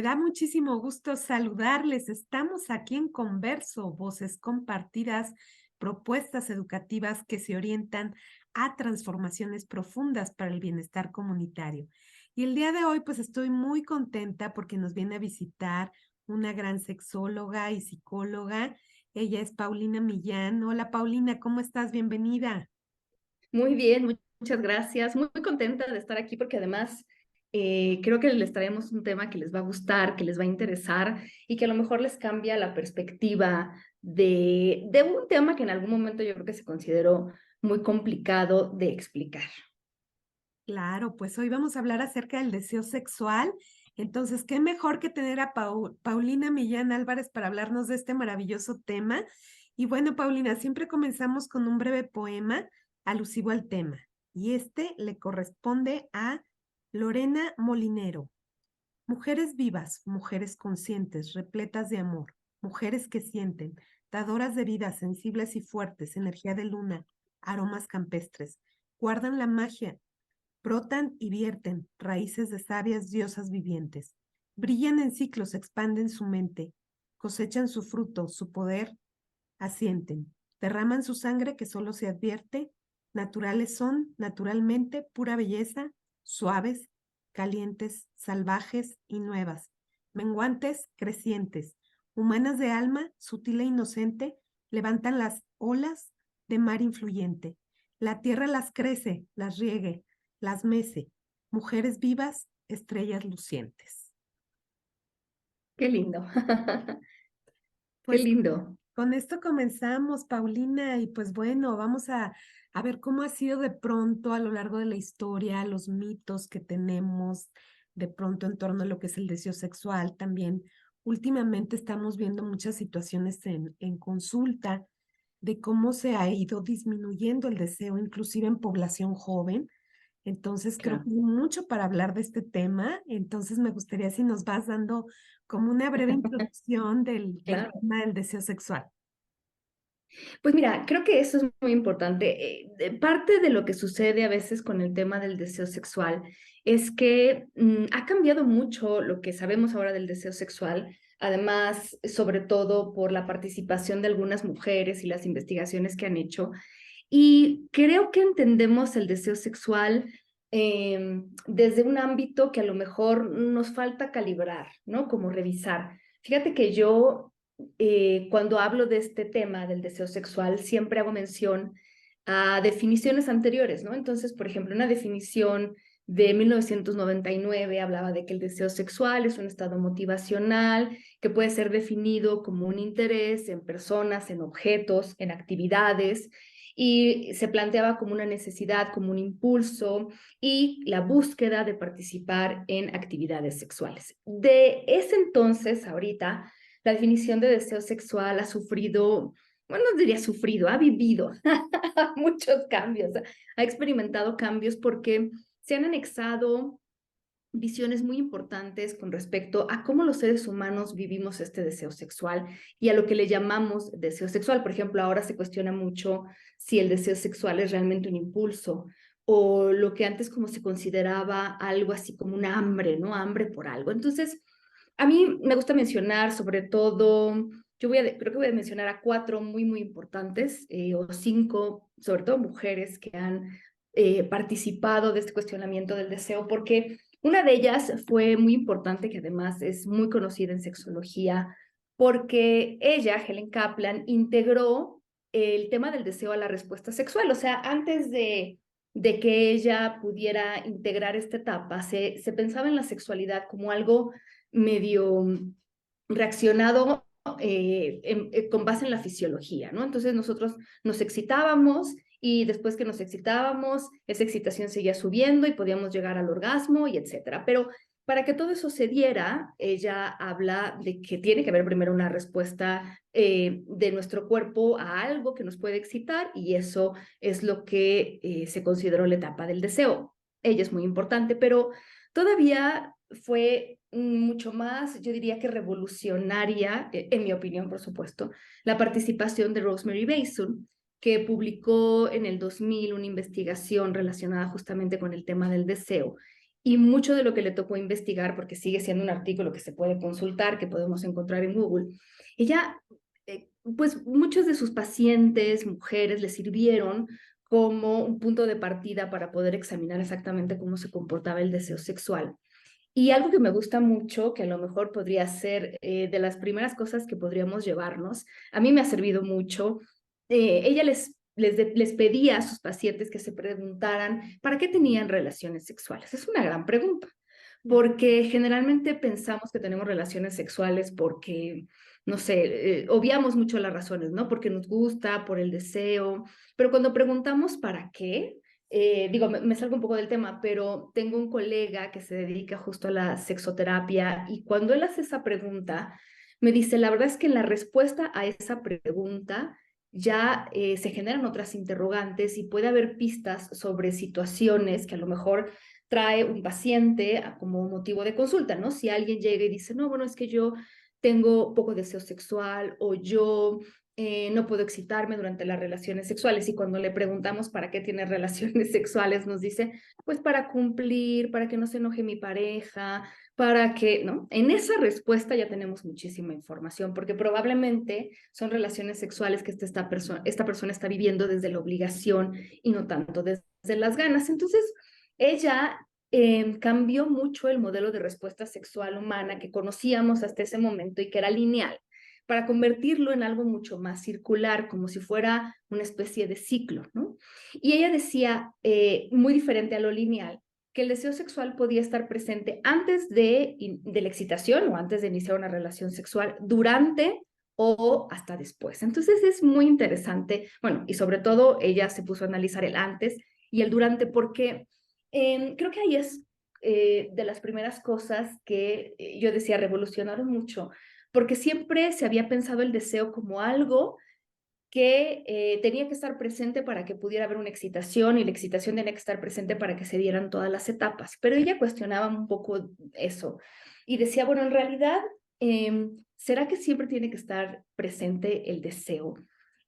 Me da muchísimo gusto saludarles. Estamos aquí en Converso, voces compartidas, propuestas educativas que se orientan a transformaciones profundas para el bienestar comunitario. Y el día de hoy, pues estoy muy contenta porque nos viene a visitar una gran sexóloga y psicóloga. Ella es Paulina Millán. Hola Paulina, ¿cómo estás? Bienvenida. Muy bien, muchas gracias. Muy contenta de estar aquí porque además creo que les traemos un tema que les va a gustar, que les va a interesar y que a lo mejor les cambia la perspectiva de un tema que en algún momento yo creo que se consideró muy complicado de explicar. Claro, pues hoy vamos a hablar acerca del deseo sexual. Entonces, qué mejor que tener a Paulina Millán Álvarez para hablarnos de este maravilloso tema. Y bueno, Paulina, siempre comenzamos con un breve poema alusivo al tema. Y este le corresponde a Lorena Molinero. Mujeres vivas, mujeres conscientes, repletas de amor, mujeres que sienten, dadoras de vida, sensibles y fuertes, energía de luna, aromas campestres, guardan la magia. Brotan y vierten raíces de sabias diosas vivientes. Brillan en ciclos, expanden su mente, cosechan su fruto, su poder, asienten. Derraman su sangre que solo se advierte. Naturales son, naturalmente, pura belleza, suaves, calientes, salvajes y nuevas. Menguantes, crecientes. Humanas de alma, sutil e inocente, levantan las olas de mar influyente. La tierra las crece, las riegue, las mece, mujeres vivas, estrellas lucientes. Qué lindo, qué Pues lindo. con esto comenzamos, Paulina, y pues bueno, vamos a ver cómo ha sido de pronto a lo largo de la historia, los mitos que tenemos de pronto en torno a lo que es el deseo sexual. También últimamente estamos viendo muchas situaciones en consulta de cómo se ha ido disminuyendo el deseo, inclusive en población joven. Entonces, creo que Claro. hay mucho para hablar de este tema. Entonces, me gustaría si nos vas dando como una breve introducción del Claro. tema del deseo sexual. Pues mira, creo que eso es muy importante. Parte de lo que sucede a veces con el tema del deseo sexual es que ha cambiado mucho lo que sabemos ahora del deseo sexual, además, sobre todo por la participación de algunas mujeres y las investigaciones que han hecho. Y creo que entendemos el deseo sexual desde un ámbito que a lo mejor nos falta calibrar, ¿no? Como revisar. Fíjate que yo cuando hablo de este tema del deseo sexual, siempre hago mención a definiciones anteriores, ¿no? Entonces, por ejemplo, una definición de 1999 hablaba de que el deseo sexual es un estado motivacional que puede ser definido como un interés en personas, en objetos, en actividades, y se planteaba como una necesidad, como un impulso y la búsqueda de participar en actividades sexuales. De ese entonces, ahorita, la definición de deseo sexual ha sufrido, bueno, no diría sufrido, ha vivido muchos cambios, ha experimentado cambios porque se han anexado visiones muy importantes con respecto a cómo los seres humanos vivimos este deseo sexual y a lo que le llamamos deseo sexual. Por ejemplo, ahora se cuestiona mucho si el deseo sexual es realmente un impulso o lo que antes como se consideraba algo así como un hambre, ¿no? Hambre por algo. Entonces, a mí me gusta mencionar sobre todo, creo que voy a mencionar a cuatro muy, muy importantes, o cinco, sobre todo mujeres que han participado de este cuestionamiento del deseo, porque una de ellas fue muy importante, que además es muy conocida en sexología, porque ella, Helen Kaplan, integró el tema del deseo a la respuesta sexual. O sea, antes de que ella pudiera integrar esta etapa, se pensaba en la sexualidad como algo medio reaccionado con base en la fisiología, ¿no? Entonces nosotros nos excitábamos y después que nos excitábamos, esa excitación seguía subiendo y podíamos llegar al orgasmo y etcétera. Pero para que todo eso se diera, ella habla de que tiene que haber primero una respuesta de nuestro cuerpo a algo que nos puede excitar y eso es lo que se consideró la etapa del deseo. Ella es muy importante, pero todavía fue mucho más, yo diría que revolucionaria, en mi opinión, por supuesto, la participación de Rosemary Basun, que publicó en el 2000 una investigación relacionada justamente con el tema del deseo y mucho de lo que le tocó investigar, porque sigue siendo un artículo que se puede consultar, que podemos encontrar en Google, ella, pues muchos de sus pacientes, mujeres, le sirvieron como un punto de partida para poder examinar exactamente cómo se comportaba el deseo sexual. Y algo que me gusta mucho, que a lo mejor podría ser de las primeras cosas que podríamos llevarnos, a mí me ha servido mucho. Ella les pedía a sus pacientes que se preguntaran para qué tenían relaciones sexuales. Es una gran pregunta, porque generalmente pensamos que tenemos relaciones sexuales porque, no sé, obviamos mucho las razones, ¿no? Porque nos gusta, por el deseo, pero cuando preguntamos para qué, digo, me salgo un poco del tema, pero tengo un colega que se dedica justo a la sexoterapia y cuando él hace esa pregunta, me dice, la verdad es que en la respuesta a esa pregunta ya se generan otras interrogantes y puede haber pistas sobre situaciones que a lo mejor trae un paciente como motivo de consulta, ¿no? Si alguien llega y dice, no, bueno, es que yo tengo poco deseo sexual o yo no puedo excitarme durante las relaciones sexuales y cuando le preguntamos para qué tiene relaciones sexuales nos dice, pues para cumplir, para que no se enoje mi pareja, para que, ¿no? En esa respuesta ya tenemos muchísima información porque probablemente son relaciones sexuales que esta persona está viviendo desde la obligación y no tanto desde las ganas. Entonces, ella cambió mucho el modelo de respuesta sexual humana que conocíamos hasta ese momento y que era lineal, para convertirlo en algo mucho más circular, como si fuera una especie de ciclo, ¿no? Y ella decía, muy diferente a lo lineal, que el deseo sexual podía estar presente antes de la excitación o antes de iniciar una relación sexual, durante o hasta después. Entonces es muy interesante, bueno, y sobre todo ella se puso a analizar el antes y el durante, porque creo que ahí es de las primeras cosas que yo decía revolucionaron mucho, porque siempre se había pensado el deseo como algo que tenía que estar presente para que pudiera haber una excitación y la excitación tenía que estar presente para que se dieran todas las etapas. Pero ella cuestionaba un poco eso y decía, bueno, en realidad, ¿será que siempre tiene que estar presente el deseo?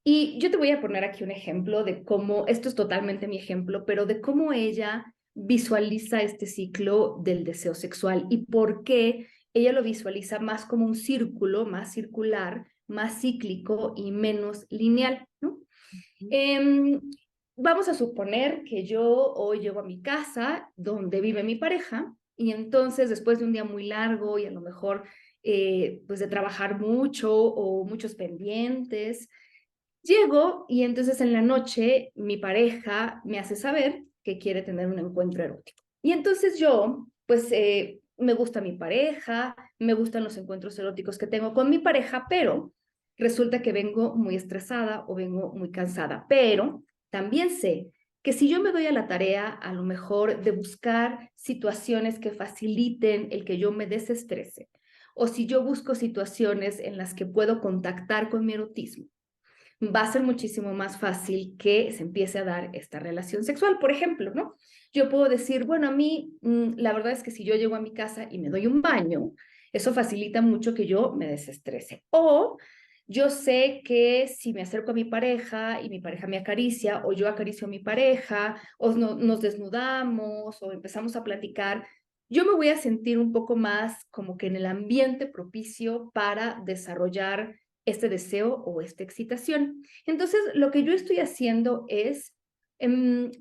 Y yo te voy a poner aquí un ejemplo de cómo, esto es totalmente mi ejemplo, pero de cómo ella visualiza este ciclo del deseo sexual y por qué ella lo visualiza más como un círculo, más circular, más cíclico y menos lineal, ¿no? Eh, Vamos a suponer que yo hoy llego a mi casa donde vive mi pareja y entonces después de un día muy largo y a lo mejor pues de trabajar mucho o muchos pendientes, llego y entonces en la noche mi pareja me hace saber que quiere tener un encuentro erótico. Y entonces yo, pues me gusta mi pareja, me gustan los encuentros eróticos que tengo con mi pareja, pero resulta que vengo muy estresada o vengo muy cansada. Pero también sé que si yo me doy a la tarea, a lo mejor de buscar situaciones que faciliten el que yo me desestrese, o si yo busco situaciones en las que puedo contactar con mi erotismo, va a ser muchísimo más fácil que se empiece a dar esta relación sexual. Por ejemplo, ¿no? Yo puedo decir, bueno, a mí la verdad es que si yo llego a mi casa y me doy un baño, eso facilita mucho que yo me desestrese. O yo sé que si me acerco a mi pareja y mi pareja me acaricia, o yo acaricio a mi pareja, o nos desnudamos, o empezamos a platicar, yo me voy a sentir un poco más como que en el ambiente propicio para desarrollar este deseo o esta excitación. Entonces, lo que yo estoy haciendo es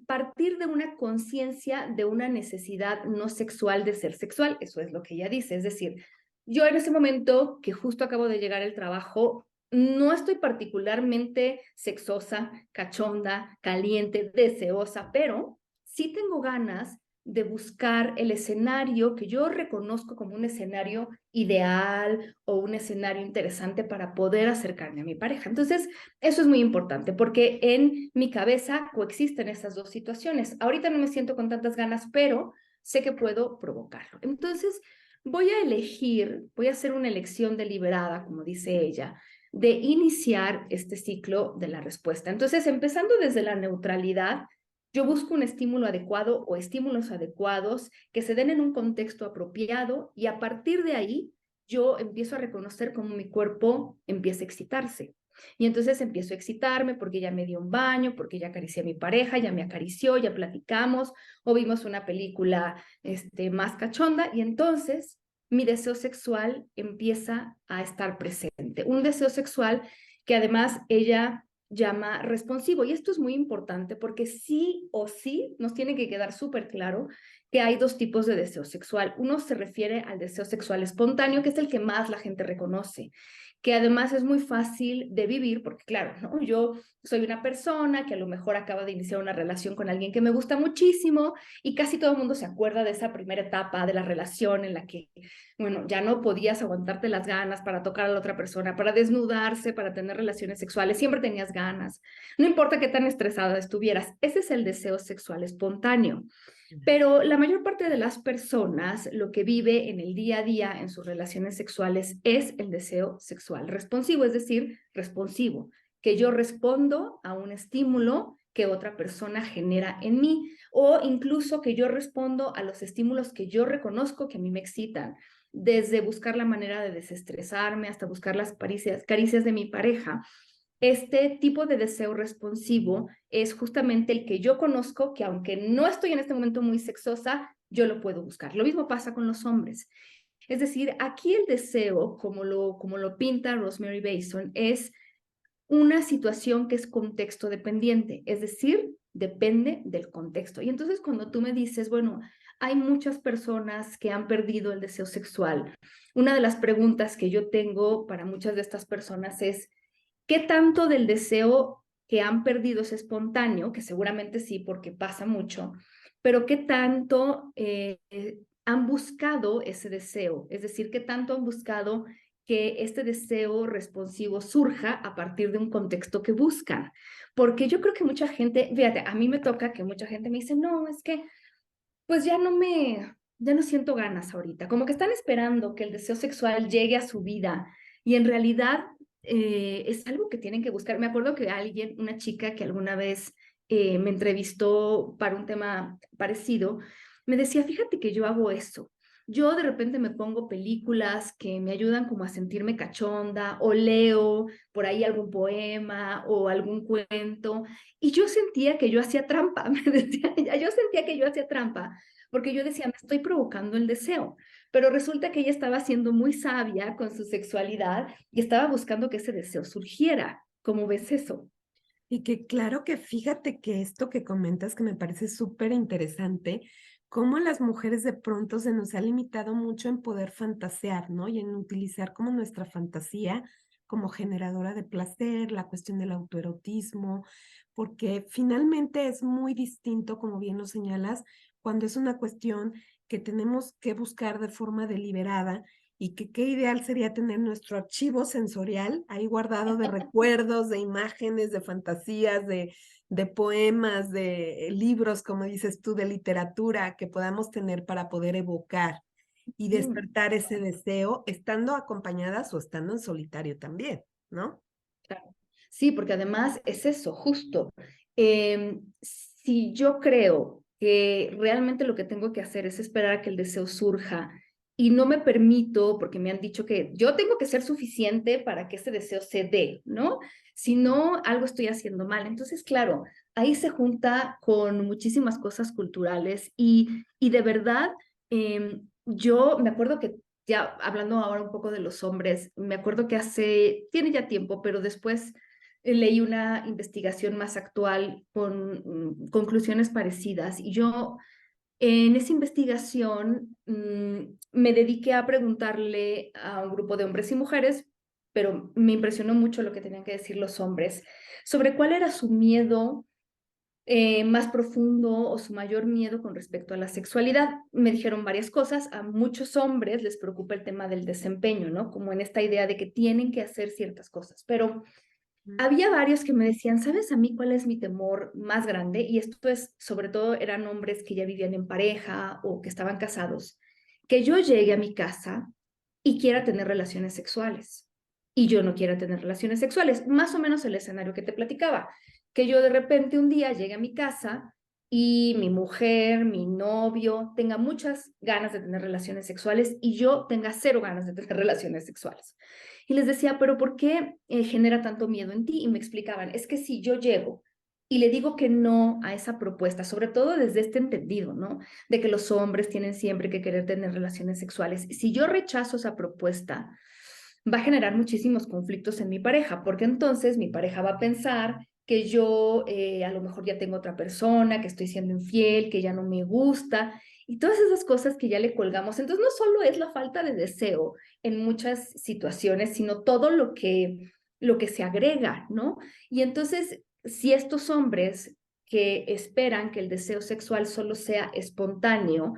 partir de una conciencia de una necesidad no sexual de ser sexual. Eso es lo que ella dice. Es decir, yo en ese momento que justo acabo de llegar al trabajo, no estoy particularmente sexosa, cachonda, caliente, deseosa, pero sí tengo ganas de buscar el escenario que yo reconozco como un escenario ideal o un escenario interesante para poder acercarme a mi pareja. Entonces, eso es muy importante porque en mi cabeza coexisten esas dos situaciones. Ahorita no me siento con tantas ganas, pero sé que puedo provocarlo. Entonces, voy a hacer una elección deliberada, como dice ella, de iniciar este ciclo de la respuesta. Entonces, empezando desde la neutralidad, yo busco un estímulo adecuado o estímulos adecuados que se den en un contexto apropiado y a partir de ahí yo empiezo a reconocer cómo mi cuerpo empieza a excitarse. Y entonces empiezo a excitarme porque ya me dio un baño, porque ya acaricié a mi pareja, ya me acarició, ya platicamos o vimos una película más cachonda y entonces mi deseo sexual empieza a estar presente. Un deseo sexual que además ella llama responsivo. Y esto es muy importante porque sí o sí nos tiene que quedar súper claro que hay dos tipos de deseo sexual. Uno se refiere al deseo sexual espontáneo, que es el que más la gente reconoce, que además es muy fácil de vivir, porque claro, ¿no? Yo soy una persona que a lo mejor acaba de iniciar una relación con alguien que me gusta muchísimo y casi todo el mundo se acuerda de esa primera etapa de la relación en la que, bueno, ya no podías aguantarte las ganas para tocar a la otra persona, para desnudarse, para tener relaciones sexuales, siempre tenías ganas, no importa qué tan estresada estuvieras, ese es el deseo sexual espontáneo. Pero la mayor parte de las personas lo que vive en el día a día en sus relaciones sexuales es el deseo sexual responsivo, es decir, responsivo, que yo respondo a un estímulo que otra persona genera en mí o incluso que yo respondo a los estímulos que yo reconozco que a mí me excitan, desde buscar la manera de desestresarme hasta buscar las caricias de mi pareja. Este tipo de deseo responsivo es justamente el que yo conozco, que aunque no estoy en este momento muy sexosa, yo lo puedo buscar. Lo mismo pasa con los hombres. Es decir, aquí el deseo, como lo pinta Rosemary Bason, es una situación que es contexto dependiente, es decir, depende del contexto. Y entonces cuando tú me dices, bueno, hay muchas personas que han perdido el deseo sexual, una de las preguntas que yo tengo para muchas de estas personas es, ¿qué tanto del deseo que han perdido es espontáneo? Que seguramente sí, porque pasa mucho, pero ¿qué tanto han buscado ese deseo? Es decir, ¿qué tanto han buscado que este deseo responsivo surja a partir de un contexto que buscan? Porque yo creo que mucha gente, fíjate, a mí me toca que mucha gente me dice, no, es que pues ya no siento ganas ahorita, como que están esperando que el deseo sexual llegue a su vida y en realidad es algo que tienen que buscar. Me acuerdo que alguien, una chica que alguna vez me entrevistó para un tema parecido, me decía, fíjate que yo hago eso. Yo de repente me pongo películas que me ayudan como a sentirme cachonda o leo por ahí algún poema o algún cuento y yo sentía que yo hacía trampa, me decía ella, yo sentía que yo hacía trampa, porque yo decía, me estoy provocando el deseo, pero resulta que ella estaba siendo muy sabia con su sexualidad y estaba buscando que ese deseo surgiera. ¿Cómo ves eso? Y que claro que fíjate que esto que comentas que me parece súper interesante, cómo a las mujeres de pronto se nos ha limitado mucho en poder fantasear, ¿no? Y en utilizar como nuestra fantasía como generadora de placer, la cuestión del autoerotismo, porque finalmente es muy distinto, como bien lo señalas, cuando es una cuestión que tenemos que buscar de forma deliberada y que qué ideal sería tener nuestro archivo sensorial ahí guardado de recuerdos, de imágenes, de fantasías, de poemas, de libros, como dices tú, de literatura que podamos tener para poder evocar y Mm. despertar ese deseo, estando acompañadas o estando en solitario también, ¿no? Claro. Sí, porque además es eso, justo. Si yo creo que realmente lo que tengo que hacer es esperar a que el deseo surja y no me permito, porque me han dicho que yo tengo que ser suficiente para que ese deseo se dé, ¿no? Si no, algo estoy haciendo mal. Entonces, claro, ahí se junta con muchísimas cosas culturales y de verdad, yo me acuerdo que ya hablando ahora un poco de los hombres, me acuerdo que tiene ya tiempo, pero después leí una investigación más actual con conclusiones parecidas y yo en esa investigación me dediqué a preguntarle a un grupo de hombres y mujeres, pero me impresionó mucho lo que tenían que decir los hombres sobre cuál era su miedo más profundo o su mayor miedo con respecto a la sexualidad. Me dijeron varias cosas. A muchos hombres les preocupa el tema del desempeño, ¿no? Como en esta idea de que tienen que hacer ciertas cosas. Pero Mm. había varios que me decían, ¿sabes a mí cuál es mi temor más grande? Y esto es, sobre todo, eran hombres que ya vivían en pareja o que estaban casados. Que yo llegue a mi casa y quiera tener relaciones sexuales. Y yo no quiera tener relaciones sexuales. Más o menos el escenario que te platicaba. Que yo de repente un día llegue a mi casa y mi mujer, mi novio, tenga muchas ganas de tener relaciones sexuales y yo tenga cero ganas de tener relaciones sexuales. Y les decía, pero ¿por qué genera tanto miedo en ti? Y me explicaban, es que si yo llego y le digo que no a esa propuesta, sobre todo desde este entendido, ¿no? De que los hombres tienen siempre que querer tener relaciones sexuales. Si yo rechazo esa propuesta, va a generar muchísimos conflictos en mi pareja, porque entonces mi pareja va a pensar que yo a lo mejor ya tengo otra persona, que estoy siendo infiel, que ya no me gusta, y todas esas cosas que ya le colgamos. Entonces no solo es la falta de deseo en muchas situaciones, sino todo lo que se agrega, ¿no? Y entonces, si estos hombres que esperan que el deseo sexual solo sea espontáneo,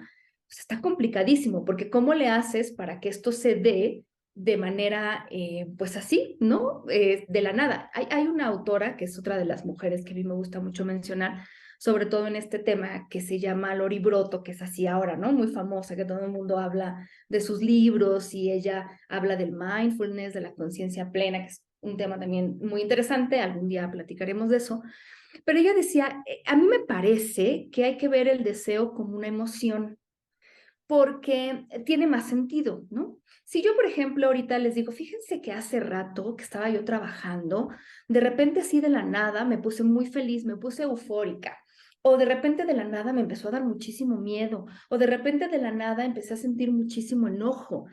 pues está complicadísimo, porque ¿cómo le haces para que esto se dé de manera, pues así, ¿no? De la nada. Hay una autora, que es otra de las mujeres que a mí me gusta mucho mencionar, sobre todo en este tema, que se llama Lori Broto, que es así ahora, ¿no? Muy famosa, que todo el mundo habla de sus libros y ella habla del mindfulness, de la conciencia plena, que es un tema también muy interesante, algún día platicaremos de eso, pero ella decía, a mí me parece que hay que ver el deseo como una emoción, porque tiene más sentido, ¿no? Si yo, por ejemplo, ahorita les digo, fíjense que hace rato que estaba yo trabajando, de repente así de la nada me puse muy feliz, me puse eufórica, o de repente de la nada me empezó a dar muchísimo miedo, o de repente de la nada empecé a sentir muchísimo enojo.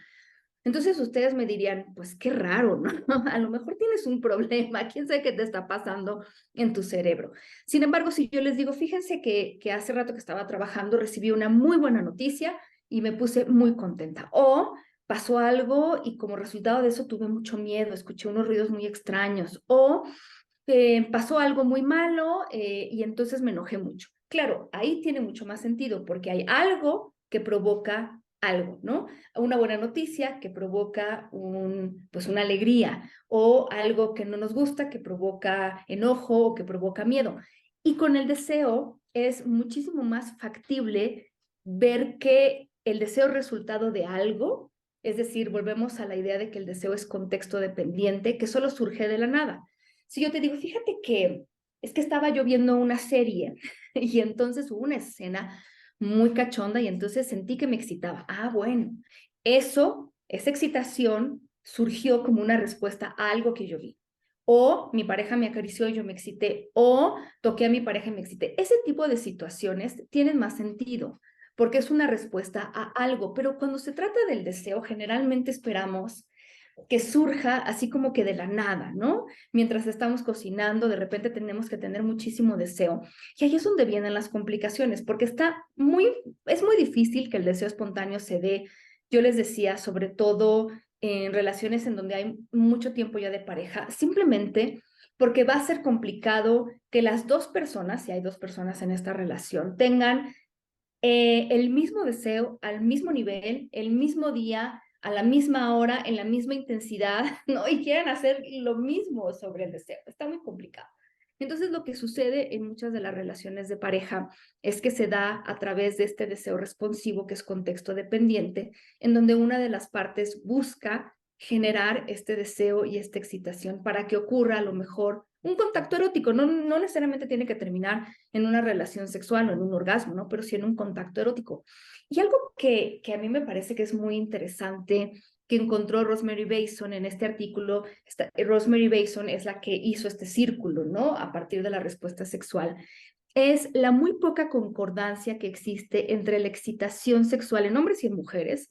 Entonces ustedes me dirían, pues qué raro, ¿no? A lo mejor tienes un problema, quién sabe qué te está pasando en tu cerebro. Sin embargo, si yo les digo, fíjense que hace rato que estaba trabajando, recibí una muy buena noticia y me puse muy contenta. O pasó algo y como resultado de eso tuve mucho miedo, escuché unos ruidos muy extraños. O pasó algo muy malo y entonces me enojé mucho. Claro, ahí tiene mucho más sentido porque hay algo que provoca algo, ¿no? Una buena noticia que provoca pues una alegría o algo que no nos gusta que provoca enojo o que provoca miedo. Y con el deseo es muchísimo más factible ver que el deseo es resultado de algo, es decir, volvemos a la idea de que el deseo es contexto dependiente, que solo surge de la nada. Si yo te digo, fíjate que es que estaba yo viendo una serie y entonces hubo una escena muy cachonda y entonces sentí que me excitaba. Ah, bueno, esa excitación surgió como una respuesta a algo que yo vi. O mi pareja me acarició y yo me excité, o toqué a mi pareja y me excité. Ese tipo de situaciones tienen más sentido porque es una respuesta a algo, pero cuando se trata del deseo, generalmente esperamos que surja así como que de la nada, ¿no? Mientras estamos cocinando, de repente tenemos que tener muchísimo deseo. Y ahí es donde vienen las complicaciones, porque es muy difícil que el deseo espontáneo se dé. Yo les decía, sobre todo en relaciones en donde hay mucho tiempo ya de pareja, simplemente porque va a ser complicado que las dos personas, si hay dos personas en esta relación, tengan el mismo deseo, al mismo nivel, el mismo día, a la misma hora, en la misma intensidad, ¿no? Y quieran hacer lo mismo sobre el deseo. Está muy complicado. Entonces, lo que sucede en muchas de las relaciones de pareja es que se da a través de este deseo responsivo, que es contexto dependiente, en donde una de las partes busca generar este deseo y esta excitación para que ocurra a lo mejor un contacto erótico. No necesariamente tiene que terminar en una relación sexual o en un orgasmo, ¿no? Pero sí en un contacto erótico. Y algo que a mí me parece que es muy interesante que encontró Rosemary Bason en este artículo, Rosemary Bason es la que hizo este círculo, ¿no? A partir de la respuesta sexual, es la muy poca concordancia que existe entre la excitación sexual en hombres y en mujeres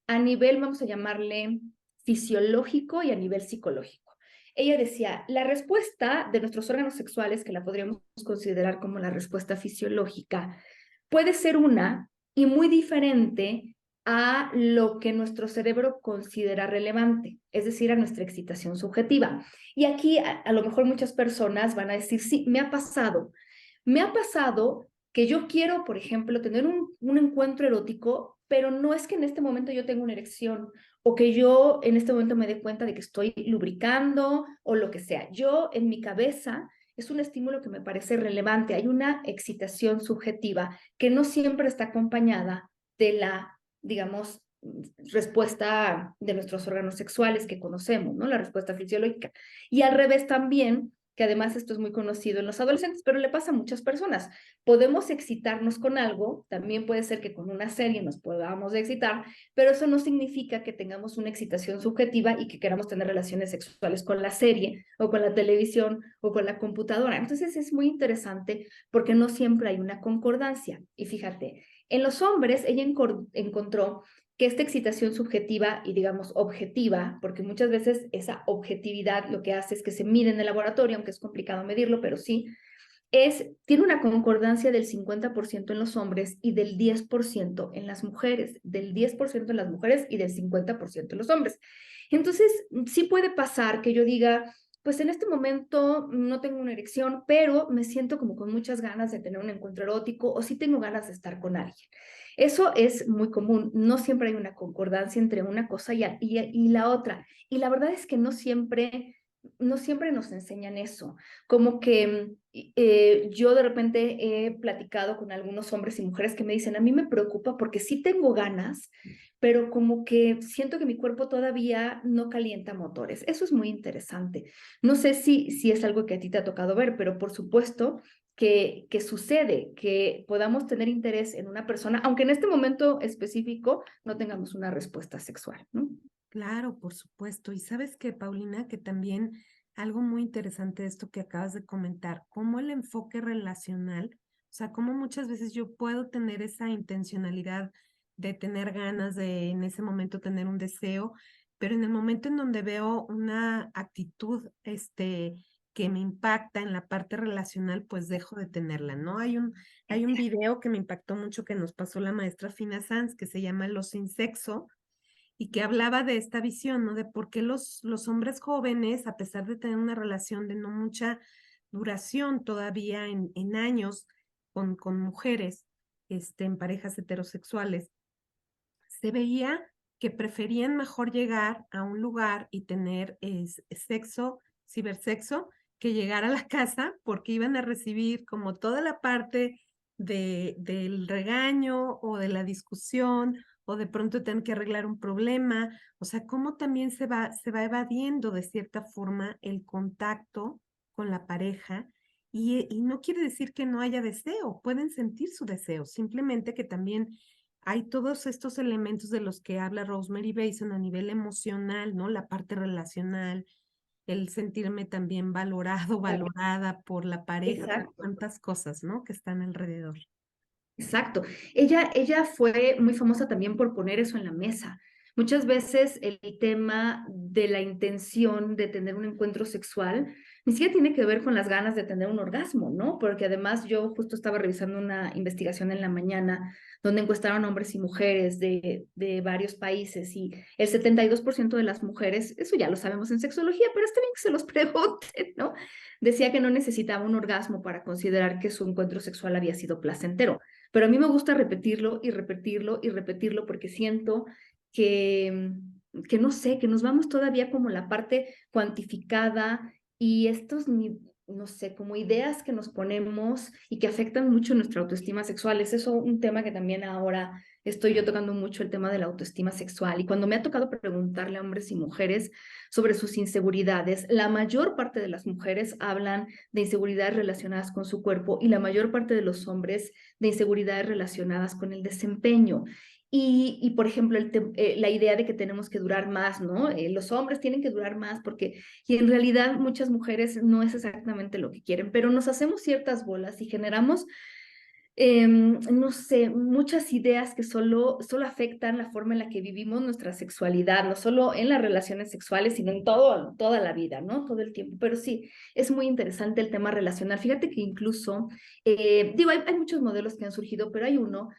a nivel, vamos a llamarle, fisiológico y a nivel psicológico. Ella decía, la respuesta de nuestros órganos sexuales, que la podríamos considerar como la respuesta fisiológica, puede ser una y muy diferente a lo que nuestro cerebro considera relevante, es decir, a nuestra excitación subjetiva. Y aquí a lo mejor muchas personas van a decir, sí, me ha pasado que yo quiero, por ejemplo, tener un encuentro erótico, pero no es que en este momento yo tenga una erección o que yo en este momento me dé cuenta de que estoy lubricando o lo que sea. Yo en mi cabeza es un estímulo que me parece relevante. Hay una excitación subjetiva que no siempre está acompañada de la, digamos, respuesta de nuestros órganos sexuales que conocemos, ¿no? La respuesta fisiológica. Y al revés también, que además esto es muy conocido en los adolescentes, pero le pasa a muchas personas. Podemos excitarnos con algo, también puede ser que con una serie nos podamos excitar, pero eso no significa que tengamos una excitación subjetiva y que queramos tener relaciones sexuales con la serie o con la televisión o con la computadora. Entonces es muy interesante porque no siempre hay una concordancia. Y fíjate, en los hombres ella encontró que esta excitación subjetiva y digamos objetiva, porque muchas veces esa objetividad lo que hace es que se mide en el laboratorio, aunque es complicado medirlo, pero sí, tiene una concordancia del 50% en los hombres y del 10% en las mujeres, del 10% en las mujeres y del 50% en los hombres. Entonces, sí puede pasar que yo diga, pues en este momento no tengo una erección, pero me siento como con muchas ganas de tener un encuentro erótico o sí tengo ganas de estar con alguien. Eso es muy común, no siempre hay una concordancia entre una cosa y la otra. Y la verdad es que no siempre nos enseñan eso. Como que yo de repente he platicado con algunos hombres y mujeres que me dicen, a mí me preocupa porque sí tengo ganas, pero como que siento que mi cuerpo todavía no calienta motores. Eso es muy interesante. No sé si es algo que a ti te ha tocado ver, pero por supuesto que sucede, que podamos tener interés en una persona, aunque en este momento específico no tengamos una respuesta sexual, ¿no? Claro, por supuesto. Y sabes que, Paulina, que también algo muy interesante de esto que acabas de comentar, cómo el enfoque relacional, o sea, cómo muchas veces yo puedo tener esa intencionalidad de tener ganas de en ese momento tener un deseo, pero en el momento en donde veo una actitud, que me impacta en la parte relacional, pues dejo de tenerla, ¿no? Hay un video que me impactó mucho que nos pasó la maestra Fina Sanz, que se llama Los sin sexo y que hablaba de esta visión, ¿no? De por qué los hombres jóvenes, a pesar de tener una relación de no mucha duración todavía en años con mujeres, en parejas heterosexuales, se veía que preferían mejor llegar a un lugar y tener sexo, cibersexo, que llegar a la casa porque iban a recibir como toda la parte del regaño o de la discusión o de pronto tener que arreglar un problema, o sea, cómo también se va evadiendo de cierta forma el contacto con la pareja y no quiere decir que no haya deseo, pueden sentir su deseo, simplemente que también hay todos estos elementos de los que habla Rosemary Bason a nivel emocional, ¿no? La parte relacional, el sentirme también valorado, valorada por la pareja, Exacto. cuántas cosas, ¿no? Que están alrededor. Exacto. Ella fue muy famosa también por poner eso en la mesa. Muchas veces el tema de la intención de tener un encuentro sexual ni siquiera tiene que ver con las ganas de tener un orgasmo, ¿no? Porque además yo justo estaba revisando una investigación en la mañana donde encuestaron hombres y mujeres de varios países y el 72% de las mujeres, eso ya lo sabemos en sexología, pero está bien que se los pregunten, ¿no? Decía que no necesitaba un orgasmo para considerar que su encuentro sexual había sido placentero. Pero a mí me gusta repetirlo y repetirlo y repetirlo porque siento que no sé, que nos vamos todavía como la parte cuantificada y estos, no sé, como ideas que nos ponemos y que afectan mucho nuestra autoestima sexual. Es eso un tema que también ahora estoy yo tocando mucho, el tema de la autoestima sexual. Y cuando me ha tocado preguntarle a hombres y mujeres sobre sus inseguridades, la mayor parte de las mujeres hablan de inseguridades relacionadas con su cuerpo y la mayor parte de los hombres de inseguridades relacionadas con el desempeño. Por ejemplo, la idea de que tenemos que durar más, ¿no? Los hombres tienen que durar más porque, y en realidad muchas mujeres no es exactamente lo que quieren, pero nos hacemos ciertas bolas y generamos no sé, muchas ideas que solo afectan la forma en la que vivimos nuestra sexualidad, no solo en las relaciones sexuales, sino en toda la vida, ¿no? Todo el tiempo. Pero sí, es muy interesante el tema relacional. Fíjate que incluso, digo, hay muchos modelos que han surgido, pero hay uno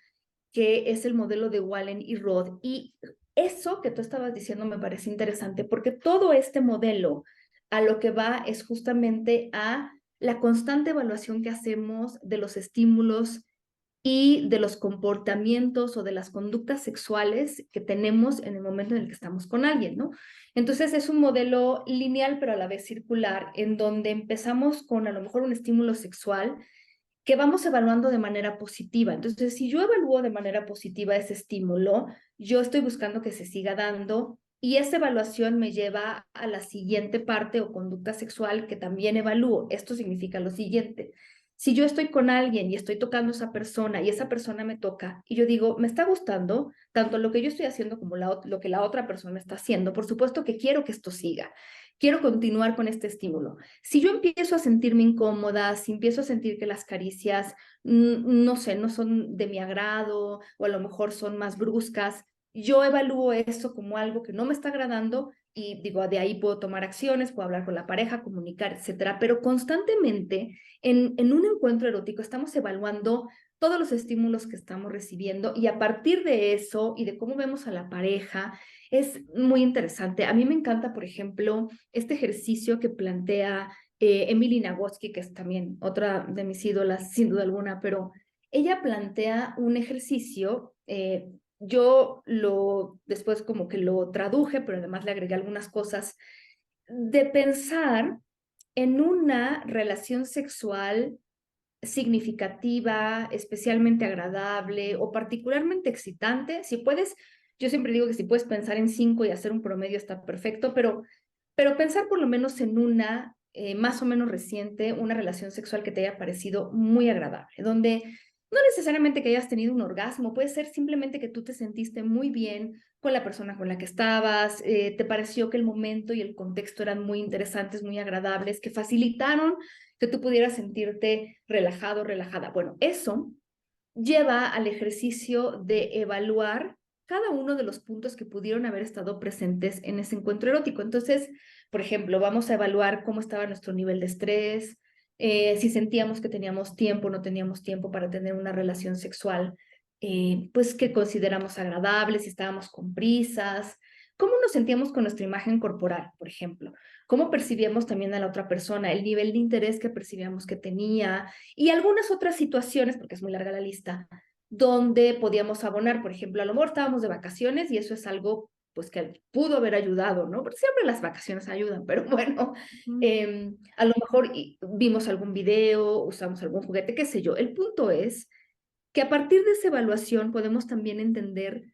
que es el modelo de Wallen y Roth. Y eso que tú estabas diciendo me parece interesante, porque todo este modelo a lo que va es justamente a la constante evaluación que hacemos de los estímulos y de los comportamientos o de las conductas sexuales que tenemos en el momento en el que estamos con alguien, ¿no? Entonces es un modelo lineal, pero a la vez circular, en donde empezamos con a lo mejor un estímulo sexual que vamos evaluando de manera positiva. Entonces, si yo evalúo de manera positiva ese estímulo, yo estoy buscando que se siga dando Y esa evaluación me lleva a la siguiente parte o conducta sexual que también evalúo. Esto significa lo siguiente. Si yo estoy con alguien y estoy tocando a esa persona y esa persona me toca y yo digo, me está gustando tanto lo que yo estoy haciendo como lo que la otra persona está haciendo, por supuesto que quiero que esto siga. Quiero continuar con este estímulo. Si yo empiezo a sentirme incómoda, si empiezo a sentir que las caricias, no sé, no son de mi agrado o a lo mejor son más bruscas, yo evalúo eso como algo que no me está agradando y digo, de ahí puedo tomar acciones, puedo hablar con la pareja, comunicar, etcétera. Pero constantemente en un encuentro erótico estamos evaluando todos los estímulos que estamos recibiendo y a partir de eso y de cómo vemos a la pareja es muy interesante. A mí me encanta, por ejemplo, este ejercicio que plantea Emily Nagoski, que es también otra de mis ídolas, sin duda alguna, pero ella plantea un ejercicio, yo lo después como que lo traduje, pero además le agregué algunas cosas, de pensar en una relación sexual significativa, especialmente agradable o particularmente excitante. Si puedes, yo siempre digo que si puedes pensar en 5 y hacer un promedio está perfecto, pero pensar por lo menos en una más o menos reciente, una relación sexual que te haya parecido muy agradable, donde no necesariamente que hayas tenido un orgasmo, puede ser simplemente que tú te sentiste muy bien con la persona con la que estabas, te pareció que el momento y el contexto eran muy interesantes, muy agradables, que facilitaron que tú pudieras sentirte relajado, relajada. Bueno, eso lleva al ejercicio de evaluar cada uno de los puntos que pudieron haber estado presentes en ese encuentro erótico. Entonces, por ejemplo, vamos a evaluar cómo estaba nuestro nivel de estrés, si sentíamos que teníamos tiempo o no teníamos tiempo para tener una relación sexual, pues que consideramos agradable, si estábamos con prisas, cómo nos sentíamos con nuestra imagen corporal, por ejemplo, cómo percibíamos también a la otra persona, el nivel de interés que percibíamos que tenía, y algunas otras situaciones, porque es muy larga la lista, donde podíamos abonar, por ejemplo, a lo mejor estábamos de vacaciones y eso es algo pues que pudo haber ayudado, ¿no? Porque siempre las vacaciones ayudan, pero bueno, Ujú. a lo mejor vimos algún video, usamos algún juguete, qué sé yo. El punto es que a partir de esa evaluación podemos también entender,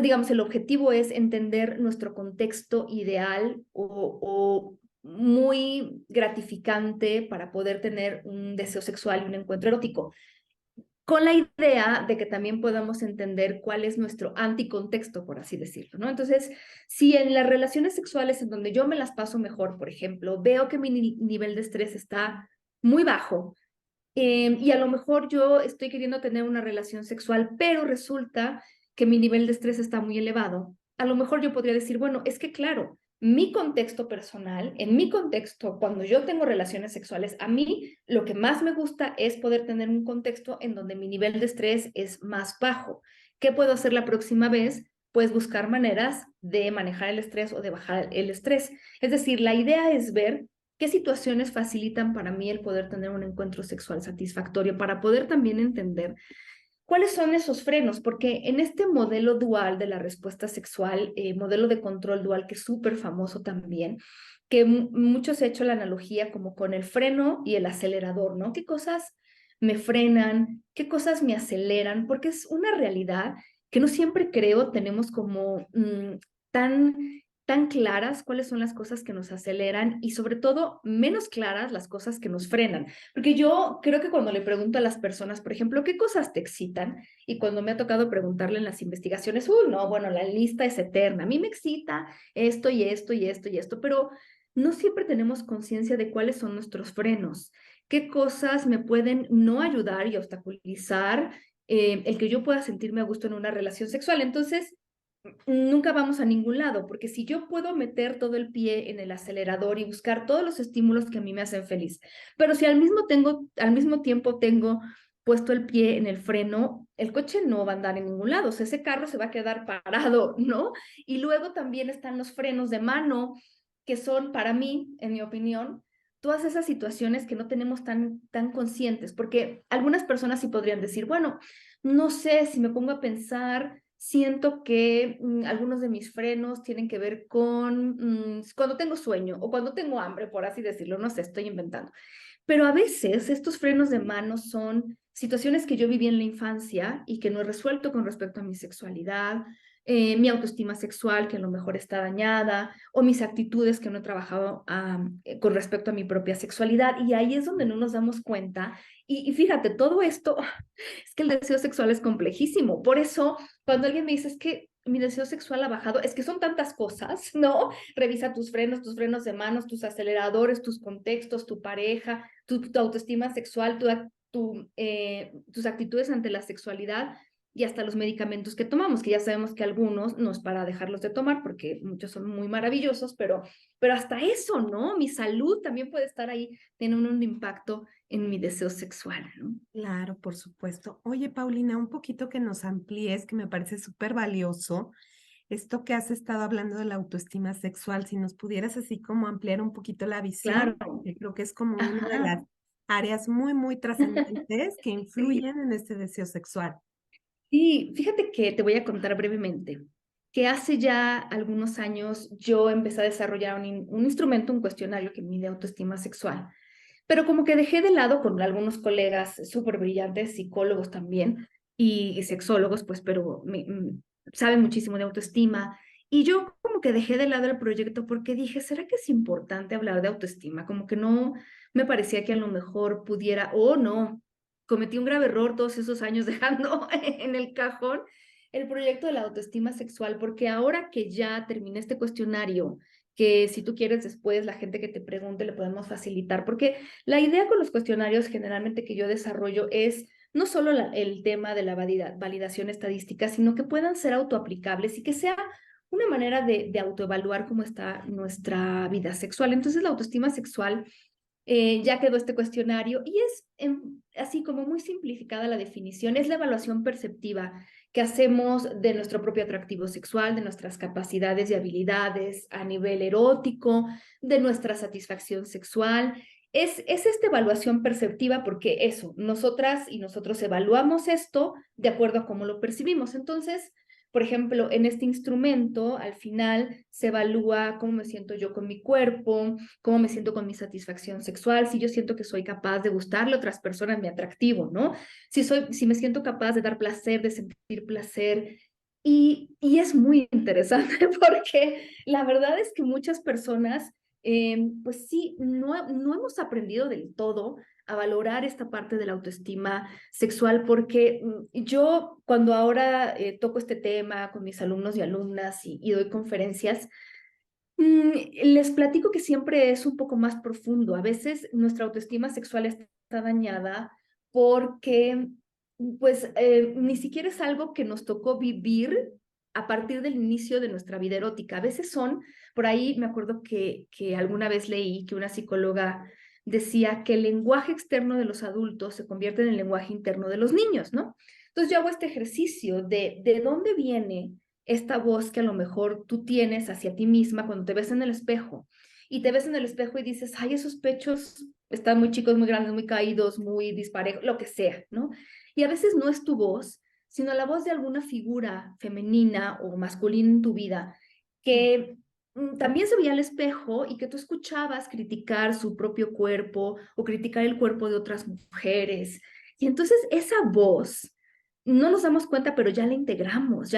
digamos, el objetivo es entender nuestro contexto ideal o muy gratificante para poder tener un deseo sexual y un encuentro erótico, con la idea de que también podamos entender cuál es nuestro anticontexto, por así decirlo, ¿no? Entonces, si en las relaciones sexuales en donde yo me las paso mejor, por ejemplo, veo que mi nivel de estrés está muy bajo, y a lo mejor yo estoy queriendo tener una relación sexual, pero resulta que mi nivel de estrés está muy elevado. A lo mejor yo podría decir, bueno, es que claro, mi contexto personal, en mi contexto, cuando yo tengo relaciones sexuales, a mí lo que más me gusta es poder tener un contexto en donde mi nivel de estrés es más bajo. ¿Qué puedo hacer la próxima vez? Pues buscar maneras de manejar el estrés o de bajar el estrés. Es decir, la idea es ver qué situaciones facilitan para mí el poder tener un encuentro sexual satisfactorio, para poder también entender cuáles son esos frenos, porque en este modelo dual de la respuesta sexual, modelo de control dual que es súper famoso también, que muchos he hecho la analogía como con el freno y el acelerador, ¿no? ¿Qué cosas me frenan? ¿Qué cosas me aceleran? Porque es una realidad que no siempre creo tenemos como tan tan claras cuáles son las cosas que nos aceleran y sobre todo menos claras las cosas que nos frenan. Porque yo creo que cuando le pregunto a las personas, por ejemplo, ¿qué cosas te excitan? Y cuando me ha tocado preguntarle en las investigaciones, no, bueno, la lista es eterna. A mí me excita esto y esto y esto y esto, pero no siempre tenemos conciencia de cuáles son nuestros frenos, qué cosas me pueden no ayudar y obstaculizar el que yo pueda sentirme a gusto en una relación sexual. Entonces, nunca vamos a ningún lado, porque si yo puedo meter todo el pie en el acelerador y buscar todos los estímulos que a mí me hacen feliz, pero si al mismo tiempo tengo puesto el pie en el freno, el coche no va a andar en ningún lado, o sea, ese carro se va a quedar parado, ¿no? Y luego también están los frenos de mano, que son para mí, en mi opinión, todas esas situaciones que no tenemos tan conscientes, porque algunas personas sí podrían decir, bueno, no sé si me pongo a pensar, siento que algunos de mis frenos tienen que ver con cuando tengo sueño o cuando tengo hambre, por así decirlo, no sé, estoy inventando. Pero a veces estos frenos de mano son situaciones que yo viví en la infancia y que no he resuelto con respecto a mi sexualidad, mi autoestima sexual que a lo mejor está dañada, o mis actitudes que no he trabajado con respecto a mi propia sexualidad. Y ahí es donde no nos damos cuenta. Y fíjate, todo esto, es que el deseo sexual es complejísimo. Por eso, cuando alguien me dice, es que mi deseo sexual ha bajado, es que son tantas cosas, ¿no? Revisa tus frenos de manos, tus aceleradores, tus contextos, tu pareja, tu autoestima sexual, tus actitudes ante la sexualidad y hasta los medicamentos que tomamos, que ya sabemos que algunos no es para dejarlos de tomar porque muchos son muy maravillosos, pero hasta eso, ¿no? Mi salud también puede estar ahí, tiene un impacto en mi deseo sexual, ¿no? Claro, por supuesto. Oye, Paulina, un poquito que nos amplíes, que me parece súper valioso, esto que has estado hablando de la autoestima sexual, si nos pudieras así como ampliar un poquito la visión, Claro. que creo que es como una de Ajá. las áreas muy, muy trascendentes que Sí. influyen en este deseo sexual. Sí, fíjate que te voy a contar brevemente que hace ya algunos años yo empecé a desarrollar un instrumento, un cuestionario que mide autoestima sexual, pero como que dejé de lado con algunos colegas súper brillantes, psicólogos también y sexólogos, pues, pero saben muchísimo de autoestima. Y yo como que dejé de lado el proyecto porque dije, ¿será que es importante hablar de autoestima? Como que no me parecía que a lo mejor pudiera, o no, cometí un grave error todos esos años dejando en el cajón el proyecto de la autoestima sexual, porque ahora que ya terminé este cuestionario, que si tú quieres después la gente que te pregunte le podemos facilitar, porque la idea con los cuestionarios generalmente que yo desarrollo es no solo el tema de la validación estadística, sino que puedan ser autoaplicables y que sea una manera de autoevaluar cómo está nuestra vida sexual. Entonces la autoestima sexual ya quedó este cuestionario y es así como muy simplificada la definición, es la evaluación perceptiva que hacemos de nuestro propio atractivo sexual, de nuestras capacidades y habilidades a nivel erótico, de nuestra satisfacción sexual. Es esta evaluación perceptiva porque eso, nosotras y nosotros evaluamos esto de acuerdo a cómo lo percibimos. Entonces, por ejemplo, en este instrumento, al final se evalúa cómo me siento yo con mi cuerpo, cómo me siento con mi satisfacción sexual, si yo siento que soy capaz de gustarle a otras personas, mi atractivo, ¿no? Si me siento capaz de dar placer, de sentir placer. Y es muy interesante porque la verdad es que muchas personas, pues sí, no hemos aprendido del todo a valorar esta parte de la autoestima sexual, porque yo cuando ahora toco este tema con mis alumnos y alumnas y doy conferencias, les platico que siempre es un poco más profundo. A veces nuestra autoestima sexual está dañada porque, pues, ni siquiera es algo que nos tocó vivir a partir del inicio de nuestra vida erótica. A veces son, por ahí me acuerdo que alguna vez leí que una psicóloga decía que el lenguaje externo de los adultos se convierte en el lenguaje interno de los niños, ¿no? Entonces yo hago este ejercicio de dónde viene esta voz que a lo mejor tú tienes hacia ti misma cuando te ves en el espejo y te ves en el espejo y dices, ay, esos pechos están muy chicos, muy grandes, muy caídos, muy disparejos, lo que sea, ¿no? Y a veces no es tu voz, sino la voz de alguna figura femenina o masculina en tu vida que también se veía al espejo y que tú escuchabas criticar su propio cuerpo o criticar el cuerpo de otras mujeres. Y entonces esa voz no nos damos cuenta, pero ya la integramos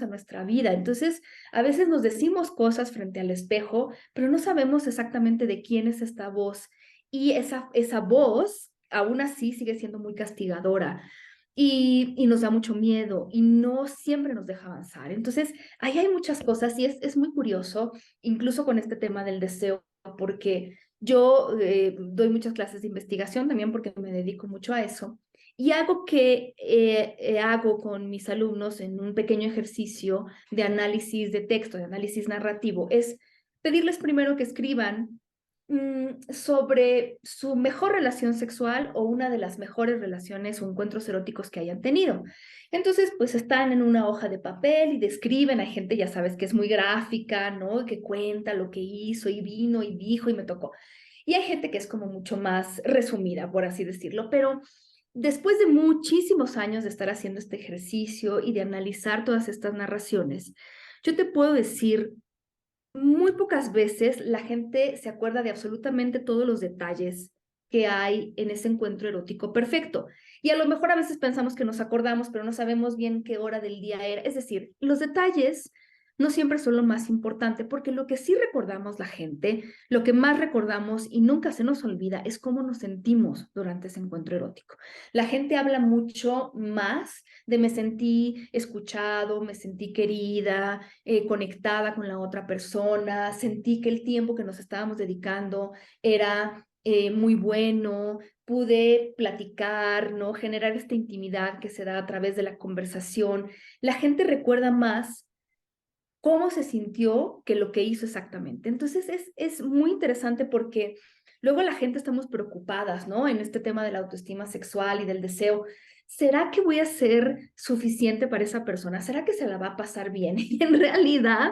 a nuestra vida. Entonces, a veces nos decimos cosas frente al espejo, pero no sabemos exactamente de quién es esta voz. Y esa voz, aún así, sigue siendo muy castigadora y nos da mucho miedo y no siempre nos deja avanzar. Entonces, ahí hay muchas cosas y es muy curioso, incluso con este tema del deseo, porque yo doy muchas clases de investigación también porque me dedico mucho a eso. Y algo que hago con mis alumnos en un pequeño ejercicio de análisis de texto, de análisis narrativo, es pedirles primero que escriban sobre su mejor relación sexual o una de las mejores relaciones o encuentros eróticos que hayan tenido. Entonces, pues están en una hoja de papel y describen, hay gente, ya sabes, que es muy gráfica, ¿no? Que cuenta lo que hizo y vino y dijo y me tocó. Y hay gente que es como mucho más resumida, por así decirlo, pero después de muchísimos años de estar haciendo este ejercicio y de analizar todas estas narraciones, yo te puedo decir, muy pocas veces la gente se acuerda de absolutamente todos los detalles que hay en ese encuentro erótico perfecto. Y a lo mejor a veces pensamos que nos acordamos, pero no sabemos bien qué hora del día era. Es decir, los detalles no siempre son lo más importante, porque lo que sí recordamos la gente, lo que más recordamos y nunca se nos olvida es cómo nos sentimos durante ese encuentro erótico. La gente habla mucho más de me sentí escuchado, me sentí querida, conectada con la otra persona, sentí que el tiempo que nos estábamos dedicando era muy bueno, pude platicar, ¿no? Generar esta intimidad que se da a través de la conversación. La gente recuerda más cómo se sintió que lo que hizo exactamente. Entonces es muy interesante porque luego la gente estamos preocupadas, ¿no? En este tema de la autoestima sexual y del deseo. ¿Será que voy a ser suficiente para esa persona? ¿Será que se la va a pasar bien? Y en realidad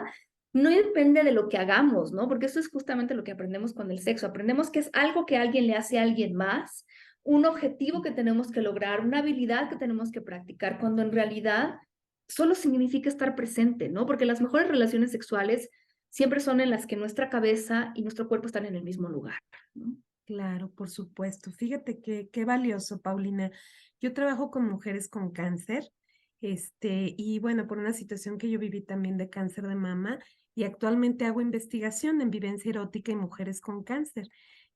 no depende de lo que hagamos, ¿no? Porque eso es justamente lo que aprendemos con el sexo. Aprendemos que es algo que alguien le hace a alguien más, un objetivo que tenemos que lograr, una habilidad que tenemos que practicar, cuando en realidad solo significa estar presente, ¿no? Porque las mejores relaciones sexuales siempre son en las que nuestra cabeza y nuestro cuerpo están en el mismo lugar, ¿no? Claro, por supuesto. Fíjate qué valioso, Paulina. Yo trabajo con mujeres con cáncer, y bueno, por una situación que yo viví también de cáncer de mama, y actualmente hago investigación en vivencia erótica y mujeres con cáncer.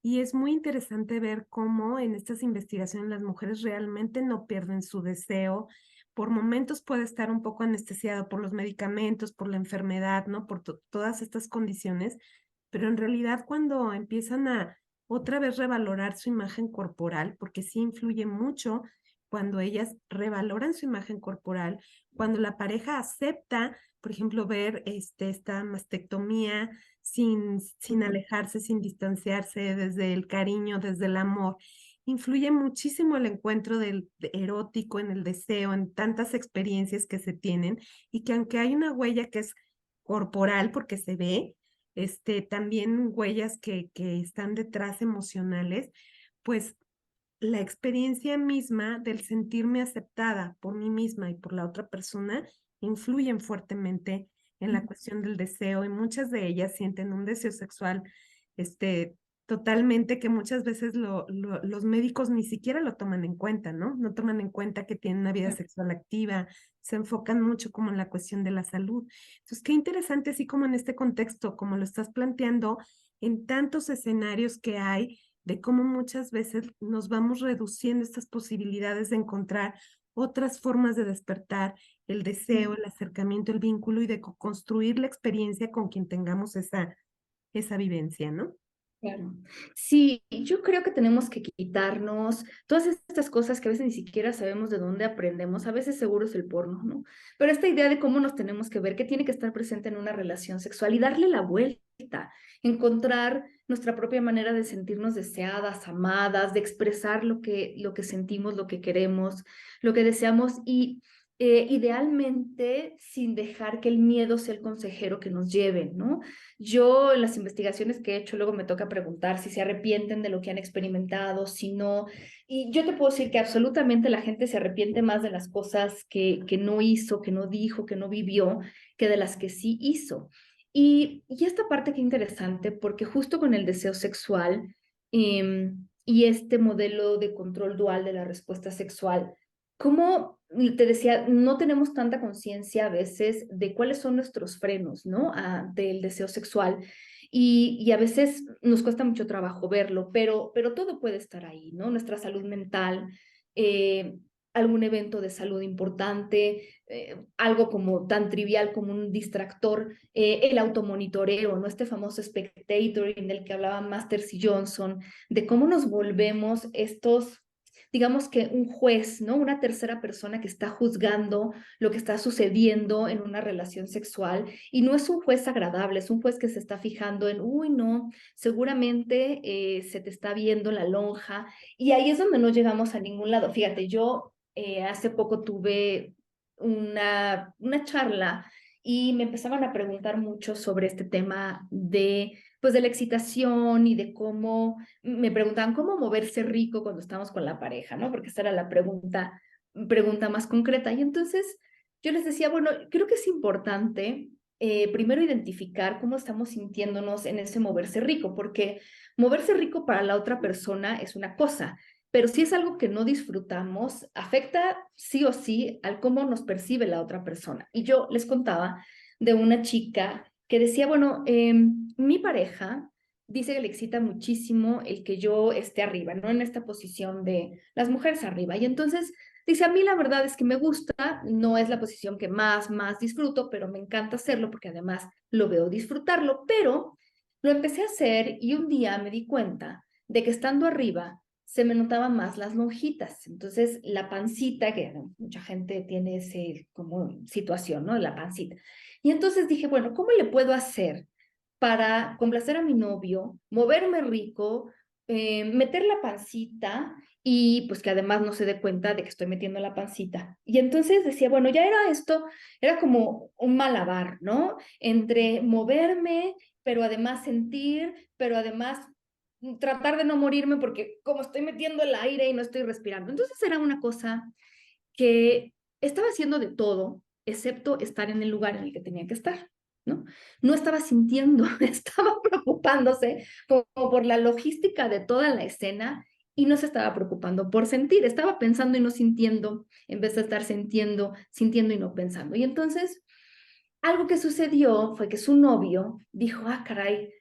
Y es muy interesante ver cómo en estas investigaciones las mujeres realmente no pierden su deseo. Por momentos puede estar un poco anestesiado por los medicamentos, por la enfermedad, ¿no? Por todas estas condiciones, pero en realidad cuando empiezan a otra vez revalorar su imagen corporal, porque sí influye mucho cuando ellas revaloran su imagen corporal, cuando la pareja acepta, por ejemplo, ver esta mastectomía sin alejarse, sin distanciarse, desde el cariño, desde el amor. Influye muchísimo el encuentro erótico, en el deseo, en tantas experiencias que se tienen, y que aunque hay una huella que es corporal porque se ve, también huellas que están detrás emocionales, pues la experiencia misma del sentirme aceptada por mí misma y por la otra persona influyen fuertemente en la cuestión del deseo, y muchas de ellas sienten un deseo sexual, totalmente, que muchas veces los médicos ni siquiera lo toman en cuenta, ¿no? No toman en cuenta que tienen una vida sexual activa, se enfocan mucho como en la cuestión de la salud. Entonces, qué interesante, así como en este contexto, como lo estás planteando, en tantos escenarios que hay, de cómo muchas veces nos vamos reduciendo estas posibilidades de encontrar otras formas de despertar el deseo, el acercamiento, el vínculo, y de construir la experiencia con quien tengamos esa vivencia, ¿no? Claro. Sí, yo creo que tenemos que quitarnos todas estas cosas que a veces ni siquiera sabemos de dónde aprendemos. A veces seguro es el porno, ¿no? Pero esta idea de cómo nos tenemos que ver, que tiene que estar presente en una relación sexual y darle la vuelta, encontrar nuestra propia manera de sentirnos deseadas, amadas, de expresar lo que sentimos, lo que queremos, lo que deseamos, y idealmente sin dejar que el miedo sea el consejero que nos lleve, ¿no? Yo en las investigaciones que he hecho luego me toca preguntar si se arrepienten de lo que han experimentado, si no. Y yo te puedo decir que absolutamente la gente se arrepiente más de las cosas que no hizo, que no dijo, que no vivió, que de las que sí hizo. Y esta parte que interesante, porque justo con el deseo sexual y este modelo de control dual de la respuesta sexual, como te decía, no tenemos tanta conciencia a veces de cuáles son nuestros frenos, ¿no? Del deseo sexual. Y a veces nos cuesta mucho trabajo verlo, pero todo puede estar ahí, ¿no? Nuestra salud mental, eh, algún evento de salud importante, algo como tan trivial como un distractor, el automonitoreo, ¿no? Este famoso spectatoring del que hablaba Masters y Johnson, de cómo nos volvemos estos, digamos que un juez, ¿no? Una tercera persona que está juzgando lo que está sucediendo en una relación sexual, y no es un juez agradable, es un juez que se está fijando en, uy, no, seguramente se te está viendo la lonja, y ahí es donde no llegamos a ningún lado. Fíjate, yo hace poco tuve una charla y me empezaban a preguntar mucho sobre este tema de, pues, de la excitación y de cómo, me preguntaban cómo moverse rico cuando estamos con la pareja, ¿no? Porque esa era la pregunta más concreta. Y entonces yo les decía, bueno, creo que es importante primero identificar cómo estamos sintiéndonos en ese moverse rico, porque moverse rico para la otra persona es una cosa, pero si es algo que no disfrutamos, afecta sí o sí al cómo nos percibe la otra persona. Y yo les contaba de una chica que decía, bueno, mi pareja dice que le excita muchísimo el que yo esté arriba, ¿no? En esta posición de las mujeres arriba. Y entonces dice, a mí la verdad es que me gusta, no es la posición que más disfruto, pero me encanta hacerlo porque además lo veo disfrutarlo, pero lo empecé a hacer y un día me di cuenta de que estando arriba se me notaban más las lonjitas. Entonces, la pancita, que mucha gente tiene ese como situación, ¿no? La pancita. Y entonces dije, bueno, ¿cómo le puedo hacer para complacer a mi novio, moverme rico, meter la pancita y pues que además no se dé cuenta de que estoy metiendo la pancita? Y entonces decía, bueno, ya era esto, era como un malabar, ¿no? Entre moverme, pero además sentir, pero además tratar de no morirme porque como estoy metiendo el aire y no estoy respirando. Entonces era una cosa que estaba haciendo de todo, excepto estar en el lugar en el que tenía que estar, ¿no? No estaba sintiendo, estaba preocupándose como por la logística de toda la escena y no se estaba preocupando por sentir, estaba pensando y no sintiendo, en vez de estar sintiendo y no pensando. Y entonces, algo que sucedió fue que su novio dijo, ah, caray,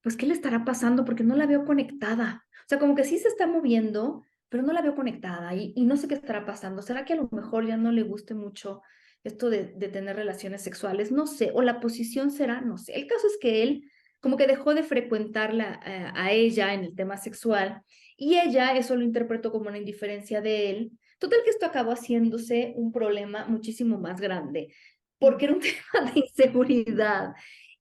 pues, ¿qué le estará pasando? Porque no la veo conectada. O sea, como que sí se está moviendo, pero no la veo conectada y no sé qué estará pasando. ¿Será que a lo mejor ya no le guste mucho esto de tener relaciones sexuales? No sé, o la posición será, no sé. El caso es que él como que dejó de frecuentarla a ella en el tema sexual y ella eso lo interpretó como una indiferencia de él. Total que esto acabó haciéndose un problema muchísimo más grande, porque era un tema de inseguridad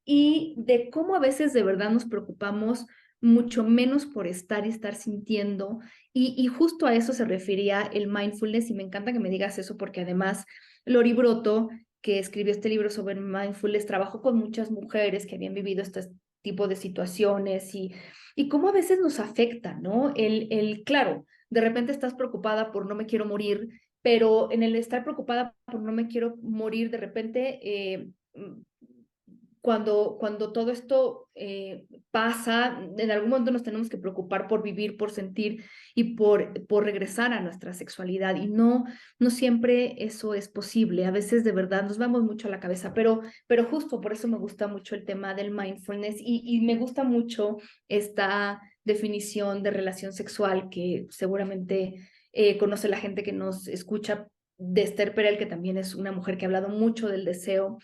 y de cómo a veces de verdad nos preocupamos mucho menos por estar y estar sintiendo. Y justo a eso se refería el mindfulness y me encanta que me digas eso porque además Lori Broto, que escribió este libro sobre mindfulness, trabajó con muchas mujeres que habían vivido este tipo de situaciones y cómo a veces nos afecta, ¿no? Claro, de repente estás preocupada por no me quiero morir, pero en el estar preocupada por no me quiero morir, de repente cuando todo esto pasa, en algún momento nos tenemos que preocupar por vivir, por sentir y por regresar a nuestra sexualidad. Y no siempre eso es posible. A veces de verdad nos vamos mucho a la cabeza, pero justo por eso me gusta mucho el tema del mindfulness y me gusta mucho esta definición de relación sexual que seguramente conoce la gente que nos escucha de Esther Perel, que también es una mujer que ha hablado mucho del deseo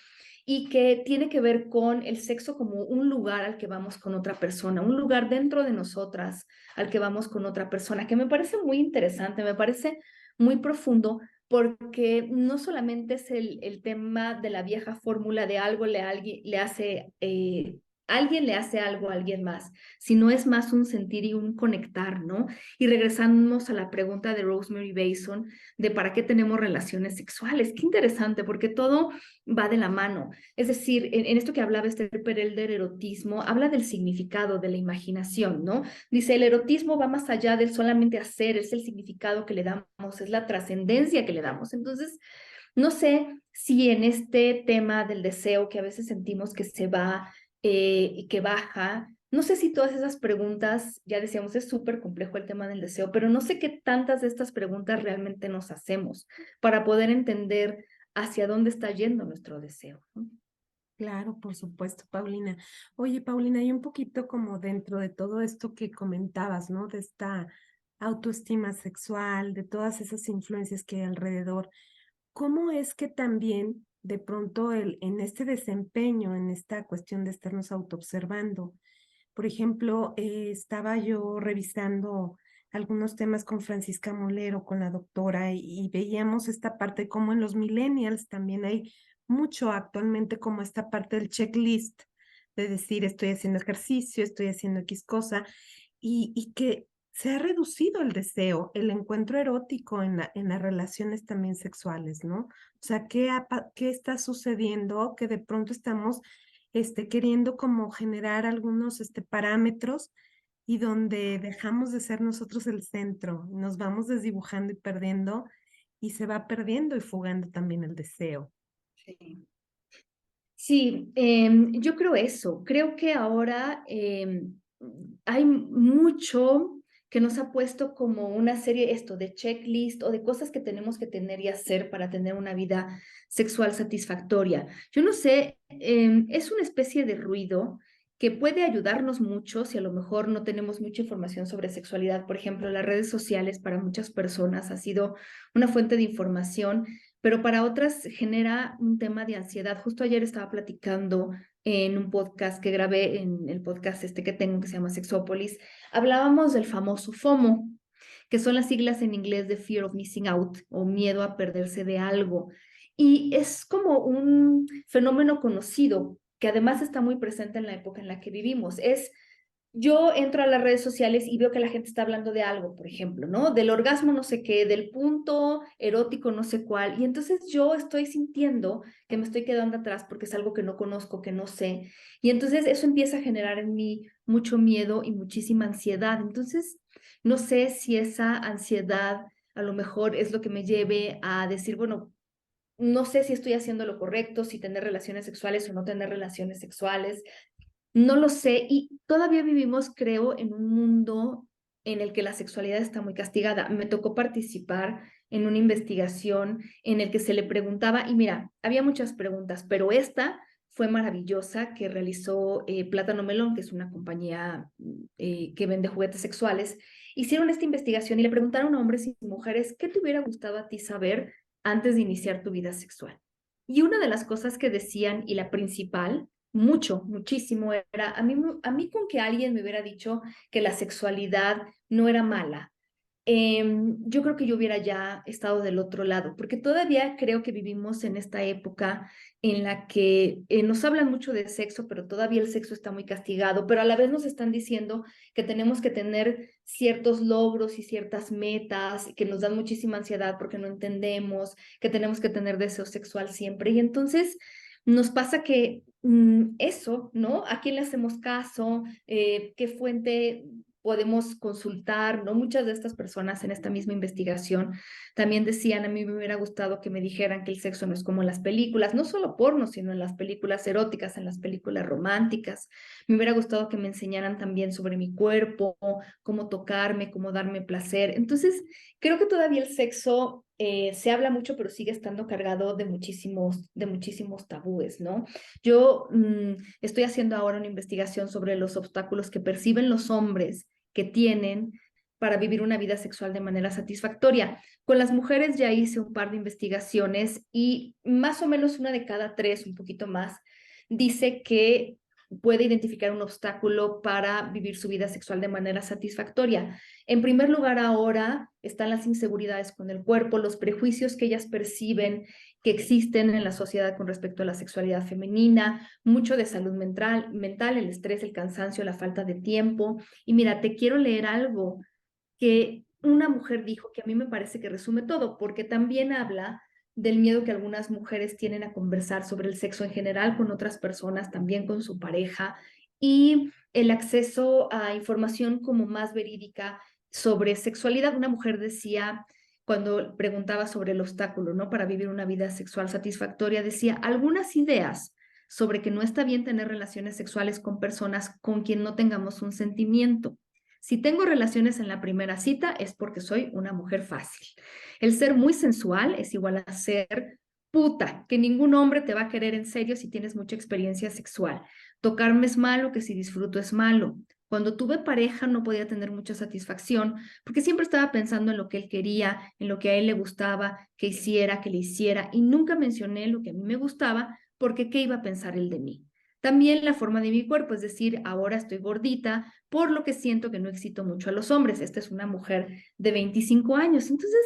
y que tiene que ver con el sexo como un lugar al que vamos con otra persona, un lugar dentro de nosotras al que vamos con otra persona, que me parece muy interesante, me parece muy profundo, porque no solamente es el tema de la vieja fórmula de algo alguien le hace algo a alguien más, sino es más un sentir y un conectar, ¿no? Y regresamos a la pregunta de Rosemary Bason de para qué tenemos relaciones sexuales. Qué interesante, porque todo va de la mano. Es decir, en esto que hablaba Esther Perel del erotismo, habla del significado, de la imaginación, ¿no? Dice, el erotismo va más allá del solamente hacer, es el significado que le damos, es la trascendencia que le damos. Entonces, no sé si en este tema del deseo que a veces sentimos que se va y que baja, no sé si todas esas preguntas, ya decíamos, es súper complejo el tema del deseo, pero no sé qué tantas de estas preguntas realmente nos hacemos para poder entender hacia dónde está yendo nuestro deseo, ¿no? Claro, por supuesto, Paulina. Oye, Paulina, y un poquito como dentro de todo esto que comentabas, ¿no? De esta autoestima sexual, de todas esas influencias que hay alrededor, ¿cómo es que también de pronto en este desempeño, en esta cuestión de estarnos autoobservando, por ejemplo, estaba yo revisando algunos temas con Francisca Molero, con la doctora, y veíamos esta parte como en los millennials también hay mucho actualmente como esta parte del checklist, de decir estoy haciendo ejercicio, estoy haciendo X cosa, y que se ha reducido el deseo, el encuentro erótico en las relaciones también sexuales, ¿no? O sea, ¿qué está sucediendo? Que de pronto estamos queriendo como generar algunos parámetros y donde dejamos de ser nosotros el centro, nos vamos desdibujando y perdiendo y se va perdiendo y fugando también el deseo. Sí. Sí, yo creo eso. Creo que ahora hay mucho que nos ha puesto como una serie esto de checklist o de cosas que tenemos que tener y hacer para tener una vida sexual satisfactoria. Yo no sé, es una especie de ruido que puede ayudarnos mucho si a lo mejor no tenemos mucha información sobre sexualidad. Por ejemplo, las redes sociales para muchas personas ha sido una fuente de información, pero para otras genera un tema de ansiedad. Justo ayer estaba platicando en un podcast que grabé, en el podcast este que tengo que se llama Sexópolis, hablábamos del famoso FOMO, que son las siglas en inglés de Fear of Missing Out o miedo a perderse de algo. Y es como un fenómeno conocido que además está muy presente en la época en la que vivimos. Yo entro a las redes sociales y veo que la gente está hablando de algo, por ejemplo, ¿no? Del orgasmo no sé qué, del punto erótico no sé cuál, y entonces yo estoy sintiendo que me estoy quedando atrás porque es algo que no conozco, que no sé, y entonces eso empieza a generar en mí mucho miedo y muchísima ansiedad. Entonces, no sé si esa ansiedad a lo mejor es lo que me lleve a decir, bueno, no sé si estoy haciendo lo correcto, si tener relaciones sexuales o no tener relaciones sexuales. No lo sé y todavía vivimos, creo, en un mundo en el que la sexualidad está muy castigada. Me tocó participar en una investigación en el que se le preguntaba, y mira, había muchas preguntas, pero esta fue maravillosa que realizó Plátano Melón, que es una compañía que vende juguetes sexuales. Hicieron esta investigación y le preguntaron a hombres y mujeres, ¿qué te hubiera gustado a ti saber antes de iniciar tu vida sexual? Y una de las cosas que decían, y la principal, muchísimo, era a mí con que alguien me hubiera dicho que la sexualidad no era mala, yo creo que yo hubiera ya estado del otro lado, porque todavía creo que vivimos en esta época en la que nos hablan mucho de sexo, pero todavía el sexo está muy castigado, pero a la vez nos están diciendo que tenemos que tener ciertos logros y ciertas metas que nos dan muchísima ansiedad porque no entendemos, que tenemos que tener deseo sexual siempre. Y entonces nos pasa que eso, ¿no? ¿A quién le hacemos caso? ¿Qué fuente podemos consultar? ¿No? Muchas de estas personas en esta misma investigación también decían, a mí me hubiera gustado que me dijeran que el sexo no es como en las películas, no solo porno, sino en las películas eróticas, en las películas románticas. Me hubiera gustado que me enseñaran también sobre mi cuerpo, cómo tocarme, cómo darme placer. Entonces, creo que todavía el sexo se habla mucho, pero sigue estando cargado de muchísimos tabúes, ¿no? Yo estoy haciendo ahora una investigación sobre los obstáculos que perciben los hombres que tienen para vivir una vida sexual de manera satisfactoria. Con las mujeres ya hice un par de investigaciones y más o menos una de cada tres, un poquito más, dice que puede identificar un obstáculo para vivir su vida sexual de manera satisfactoria. En primer lugar, ahora están las inseguridades con el cuerpo, los prejuicios que ellas perciben que existen en la sociedad con respecto a la sexualidad femenina, mucho de salud mental, el estrés, el cansancio, la falta de tiempo. Y mira, te quiero leer algo que una mujer dijo que a mí me parece que resume todo, porque también habla del miedo que algunas mujeres tienen a conversar sobre el sexo en general con otras personas, también con su pareja, y el acceso a información como más verídica sobre sexualidad. Una mujer decía, cuando preguntaba sobre el obstáculo, ¿no? Para vivir una vida sexual satisfactoria, decía algunas ideas sobre que no está bien tener relaciones sexuales con personas con quien no tengamos un sentimiento. Si tengo relaciones en la primera cita es porque soy una mujer fácil. El ser muy sensual es igual a ser puta, que ningún hombre te va a querer en serio si tienes mucha experiencia sexual. Tocarme es malo, que si disfruto es malo. Cuando tuve pareja no podía tener mucha satisfacción porque siempre estaba pensando en lo que él quería, en lo que a él le gustaba, que hiciera, que le hiciera, y nunca mencioné lo que a mí me gustaba porque qué iba a pensar él de mí. También la forma de mi cuerpo, es decir, ahora estoy gordita, por lo que siento que no excito mucho a los hombres. Esta es una mujer de 25 años. Entonces,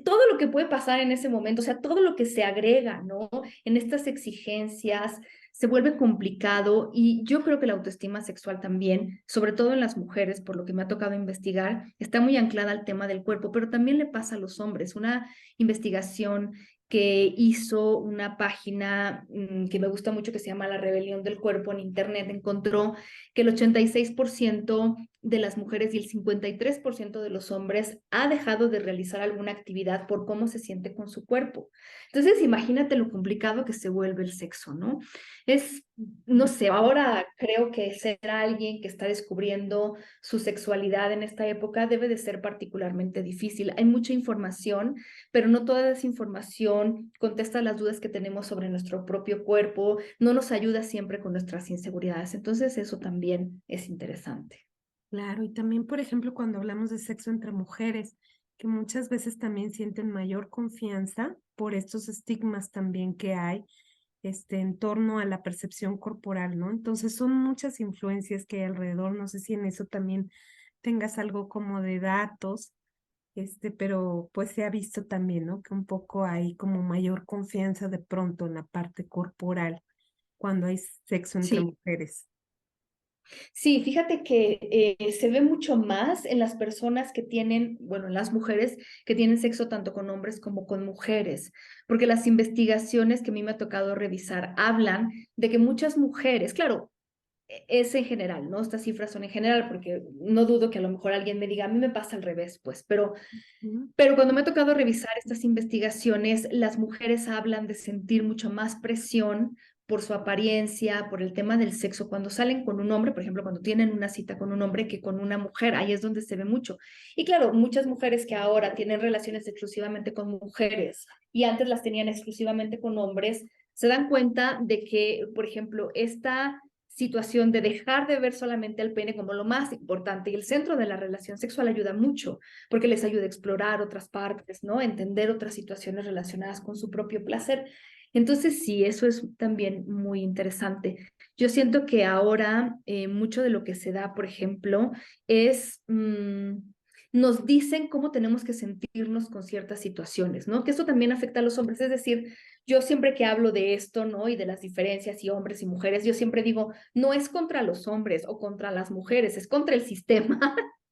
todo lo que puede pasar en ese momento, o sea, todo lo que se agrega, ¿no? En estas exigencias, se vuelve complicado y yo creo que la autoestima sexual también, sobre todo en las mujeres, por lo que me ha tocado investigar, está muy anclada al tema del cuerpo, pero también le pasa a los hombres. Una investigación que hizo una página que me gusta mucho que se llama La Rebelión del Cuerpo en Internet, encontró que el 86% de las mujeres y el 53% de los hombres ha dejado de realizar alguna actividad por cómo se siente con su cuerpo. Entonces, imagínate lo complicado que se vuelve el sexo, ¿no? Es, no sé, ahora creo que ser alguien que está descubriendo su sexualidad en esta época debe de ser particularmente difícil. Hay mucha información, pero no toda esa información contesta las dudas que tenemos sobre nuestro propio cuerpo, no nos ayuda siempre con nuestras inseguridades. Entonces, eso también es interesante. Claro, y también, por ejemplo, cuando hablamos de sexo entre mujeres, que muchas veces también sienten mayor confianza por estos estigmas también que hay, en torno a la percepción corporal, ¿no? Entonces son muchas influencias que hay alrededor. No sé si en eso también tengas algo como de datos, pero pues se ha visto también, ¿no? Que un poco hay como mayor confianza de pronto en la parte corporal cuando hay sexo entre Sí. mujeres. Sí, fíjate que se ve mucho más en las personas que tienen, bueno, en las mujeres que tienen sexo tanto con hombres como con mujeres, porque las investigaciones que a mí me ha tocado revisar hablan de que muchas mujeres, claro, es en general, ¿no? Estas cifras son en general, porque no dudo que a lo mejor alguien me diga, a mí me pasa al revés, pues, Ujú. pero cuando me ha tocado revisar estas investigaciones, las mujeres hablan de sentir mucho más presión por su apariencia, por el tema del sexo, cuando salen con un hombre, por ejemplo, cuando tienen una cita con un hombre que con una mujer, ahí es donde se ve mucho. Y claro, muchas mujeres que ahora tienen relaciones exclusivamente con mujeres y antes las tenían exclusivamente con hombres, se dan cuenta de que, por ejemplo, esta situación de dejar de ver solamente al pene como lo más importante y el centro de la relación sexual ayuda mucho porque les ayuda a explorar otras partes, ¿no? Entender otras situaciones relacionadas con su propio placer. Entonces, sí, eso es también muy interesante. Yo siento que ahora mucho de lo que se da, por ejemplo, es, nos dicen cómo tenemos que sentirnos con ciertas situaciones, ¿no? Que esto también afecta a los hombres. Es decir, yo siempre que hablo de esto, ¿no? Y de las diferencias y hombres y mujeres, yo siempre digo, no es contra los hombres o contra las mujeres, es contra el sistema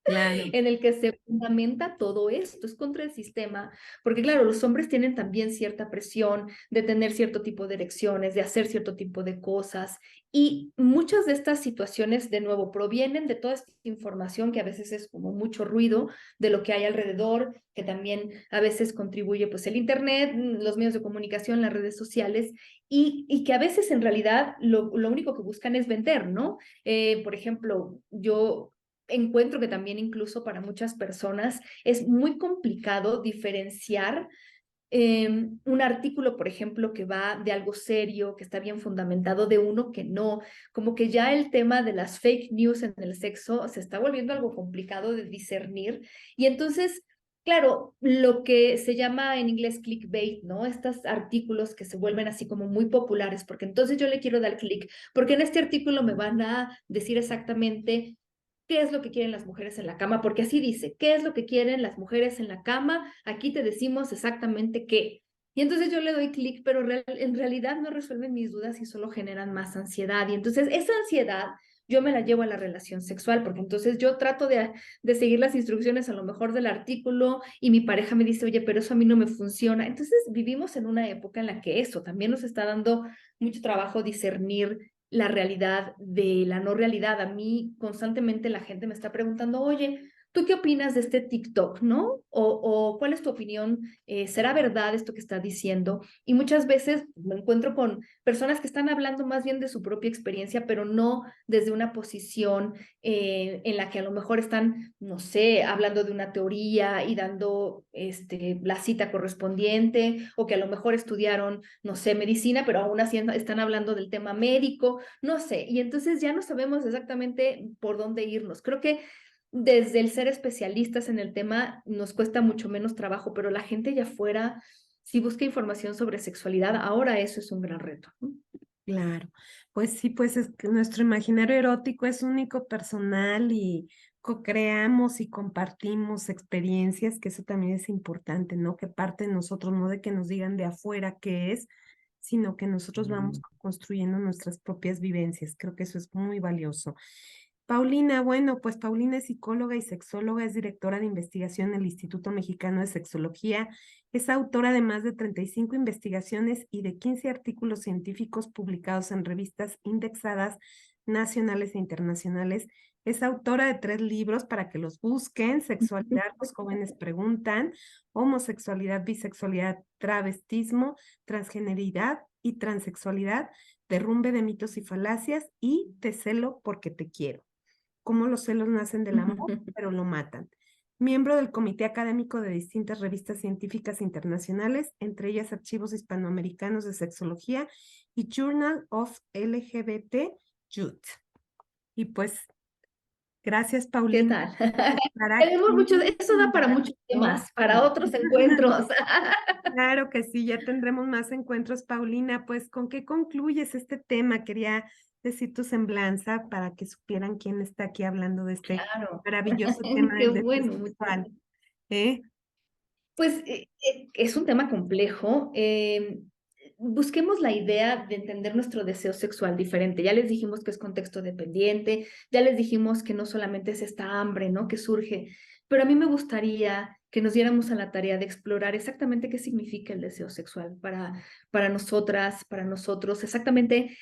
Claro. en el que se fundamenta todo esto, es contra el sistema, porque claro, los hombres tienen también cierta presión de tener cierto tipo de erecciones, de hacer cierto tipo de cosas, y muchas de estas situaciones, de nuevo, provienen de toda esta información que a veces es como mucho ruido de lo que hay alrededor, que también a veces contribuye pues el internet, los medios de comunicación, las redes sociales, y que a veces en realidad lo único que buscan es vender, ¿no? Por ejemplo, yo encuentro que también incluso para muchas personas es muy complicado diferenciar un artículo, por ejemplo, que va de algo serio, que está bien fundamentado, de uno que no, como que ya el tema de las fake news en el sexo se está volviendo algo complicado de discernir. Y entonces, claro, lo que se llama en inglés clickbait, ¿no? Estos artículos que se vuelven así como muy populares, porque entonces yo le quiero dar clic, porque en este artículo me van a decir exactamente qué es lo que quieren las mujeres en la cama, porque así dice, ¿qué es lo que quieren las mujeres en la cama? Aquí te decimos exactamente qué. Y entonces yo le doy clic, pero en realidad no resuelven mis dudas y solo generan más ansiedad. Y entonces esa ansiedad yo me la llevo a la relación sexual, porque entonces yo trato de seguir las instrucciones a lo mejor del artículo y mi pareja me dice, oye, pero eso a mí no me funciona. Entonces vivimos en una época en la que eso también nos está dando mucho trabajo discernir la realidad de la no realidad. A mí constantemente la gente me está preguntando, oye, ¿tú qué opinas de este TikTok, no? O ¿cuál es tu opinión? ¿Será verdad esto que está diciendo? Y muchas veces me encuentro con personas que están hablando más bien de su propia experiencia, pero no desde una posición en la que a lo mejor están, no sé, hablando de una teoría y dando la cita correspondiente, o que a lo mejor estudiaron, no sé, medicina, pero aún así están hablando del tema médico, no sé, y entonces ya no sabemos exactamente por dónde irnos. Creo que desde el ser especialistas en el tema nos cuesta mucho menos trabajo, pero la gente allá afuera, si busca información sobre sexualidad, ahora eso es un gran reto, ¿no? Claro, pues sí, pues es que nuestro imaginario erótico es único, personal y co-creamos y compartimos experiencias, que eso también es importante, ¿no? Que parte de nosotros, no de que nos digan de afuera qué es, sino que nosotros vamos construyendo nuestras propias vivencias. Creo que eso es muy valioso. Paulina, bueno, pues Paulina es psicóloga y sexóloga, es directora de investigación en el Instituto Mexicano de Sexología, es autora de más de 35 investigaciones y de 15 artículos científicos publicados en revistas indexadas nacionales e internacionales, Es autora de 3 libros para que los busquen: Sexualidad, los jóvenes preguntan, Homosexualidad, bisexualidad, travestismo, transgeneridad y transexualidad, derrumbe de mitos y falacias, y Te celo porque te quiero. Cómo los celos nacen del amor, pero lo matan. Miembro del comité académico de distintas revistas científicas internacionales, entre ellas Archivos Hispanoamericanos de Sexología y Journal of LGBT Youth. Y pues, gracias, ¿Qué Paulina, tal? por estar Tenemos aquí. muchos, eso da para muchos temas, para Maravilloso. otros encuentros. Claro que sí, ya tendremos más encuentros, Paulina. Pues, ¿con qué concluyes este tema? Quería decir tu semblanza para que supieran quién está aquí hablando de este Claro, maravilloso tema qué del deseo bueno, muchas sexual. gracias. ¿Eh? Pues es un tema complejo. Busquemos la idea de entender nuestro deseo sexual diferente. Ya les dijimos que es contexto dependiente, ya les dijimos que no solamente es esta hambre, ¿no? Que surge, pero a mí me gustaría que nos diéramos a la tarea de explorar exactamente qué significa el deseo sexual para nosotras, para nosotros, exactamente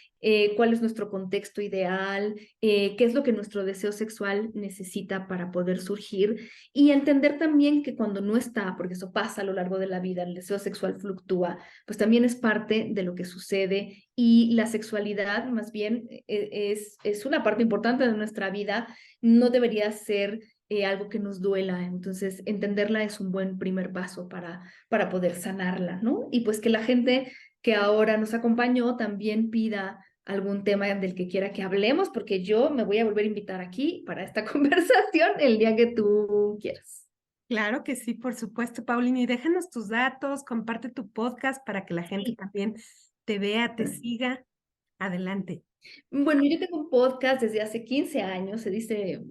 cuál es nuestro contexto ideal, qué es lo que nuestro deseo sexual necesita para poder surgir y entender también que cuando no está, porque eso pasa a lo largo de la vida, el deseo sexual fluctúa, pues también es parte de lo que sucede y la sexualidad más bien es una parte importante de nuestra vida, no debería ser algo que nos duela, entonces entenderla es un buen primer paso para poder sanarla, ¿no? Y pues que la gente que ahora nos acompañó también pida algún tema del que quiera que hablemos, porque yo me voy a volver a invitar aquí para esta conversación el día que tú quieras. Claro que sí, por supuesto, Paulina. Y déjanos tus datos, comparte tu podcast para que la gente Sí. también te vea, te siga. Adelante. Bueno, yo tengo un podcast desde hace 15 años, se dice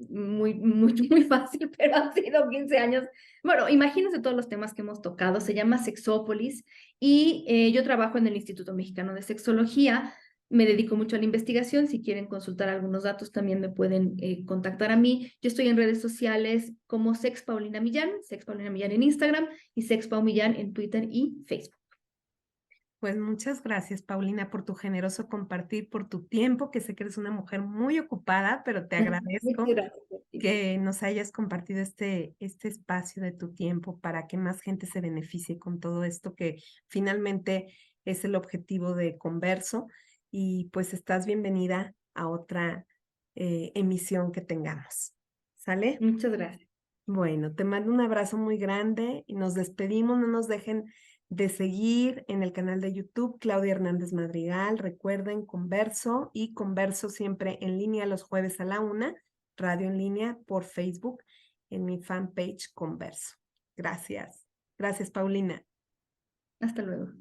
muy fácil, pero han sido 15 años. Bueno, imagínense todos los temas que hemos tocado, se llama Sexópolis y yo trabajo en el Instituto Mexicano de Sexología, me dedico mucho a la investigación, si quieren consultar algunos datos también me pueden contactar a mí. Yo estoy en redes sociales como Sex Paulina Millán en Instagram y Sex Pau Millán en Twitter y Facebook. Pues muchas gracias, Paulina, por tu generoso compartir, por tu tiempo, que sé que eres una mujer muy ocupada, pero te Muchas agradezco gracias. que nos hayas compartido este espacio de tu tiempo para que más gente se beneficie con todo esto que finalmente es el objetivo de Converso. Y pues estás bienvenida a otra emisión que tengamos. ¿Sale? Muchas gracias. Bueno, te mando un abrazo muy grande y nos despedimos. No nos dejen de seguir en el canal de YouTube Claudia Hernández Madrigal. Recuerden, Converso y Converso siempre en línea los jueves a la 1, radio en línea por Facebook en mi fanpage Converso. Gracias. Gracias, Paulina. Hasta luego.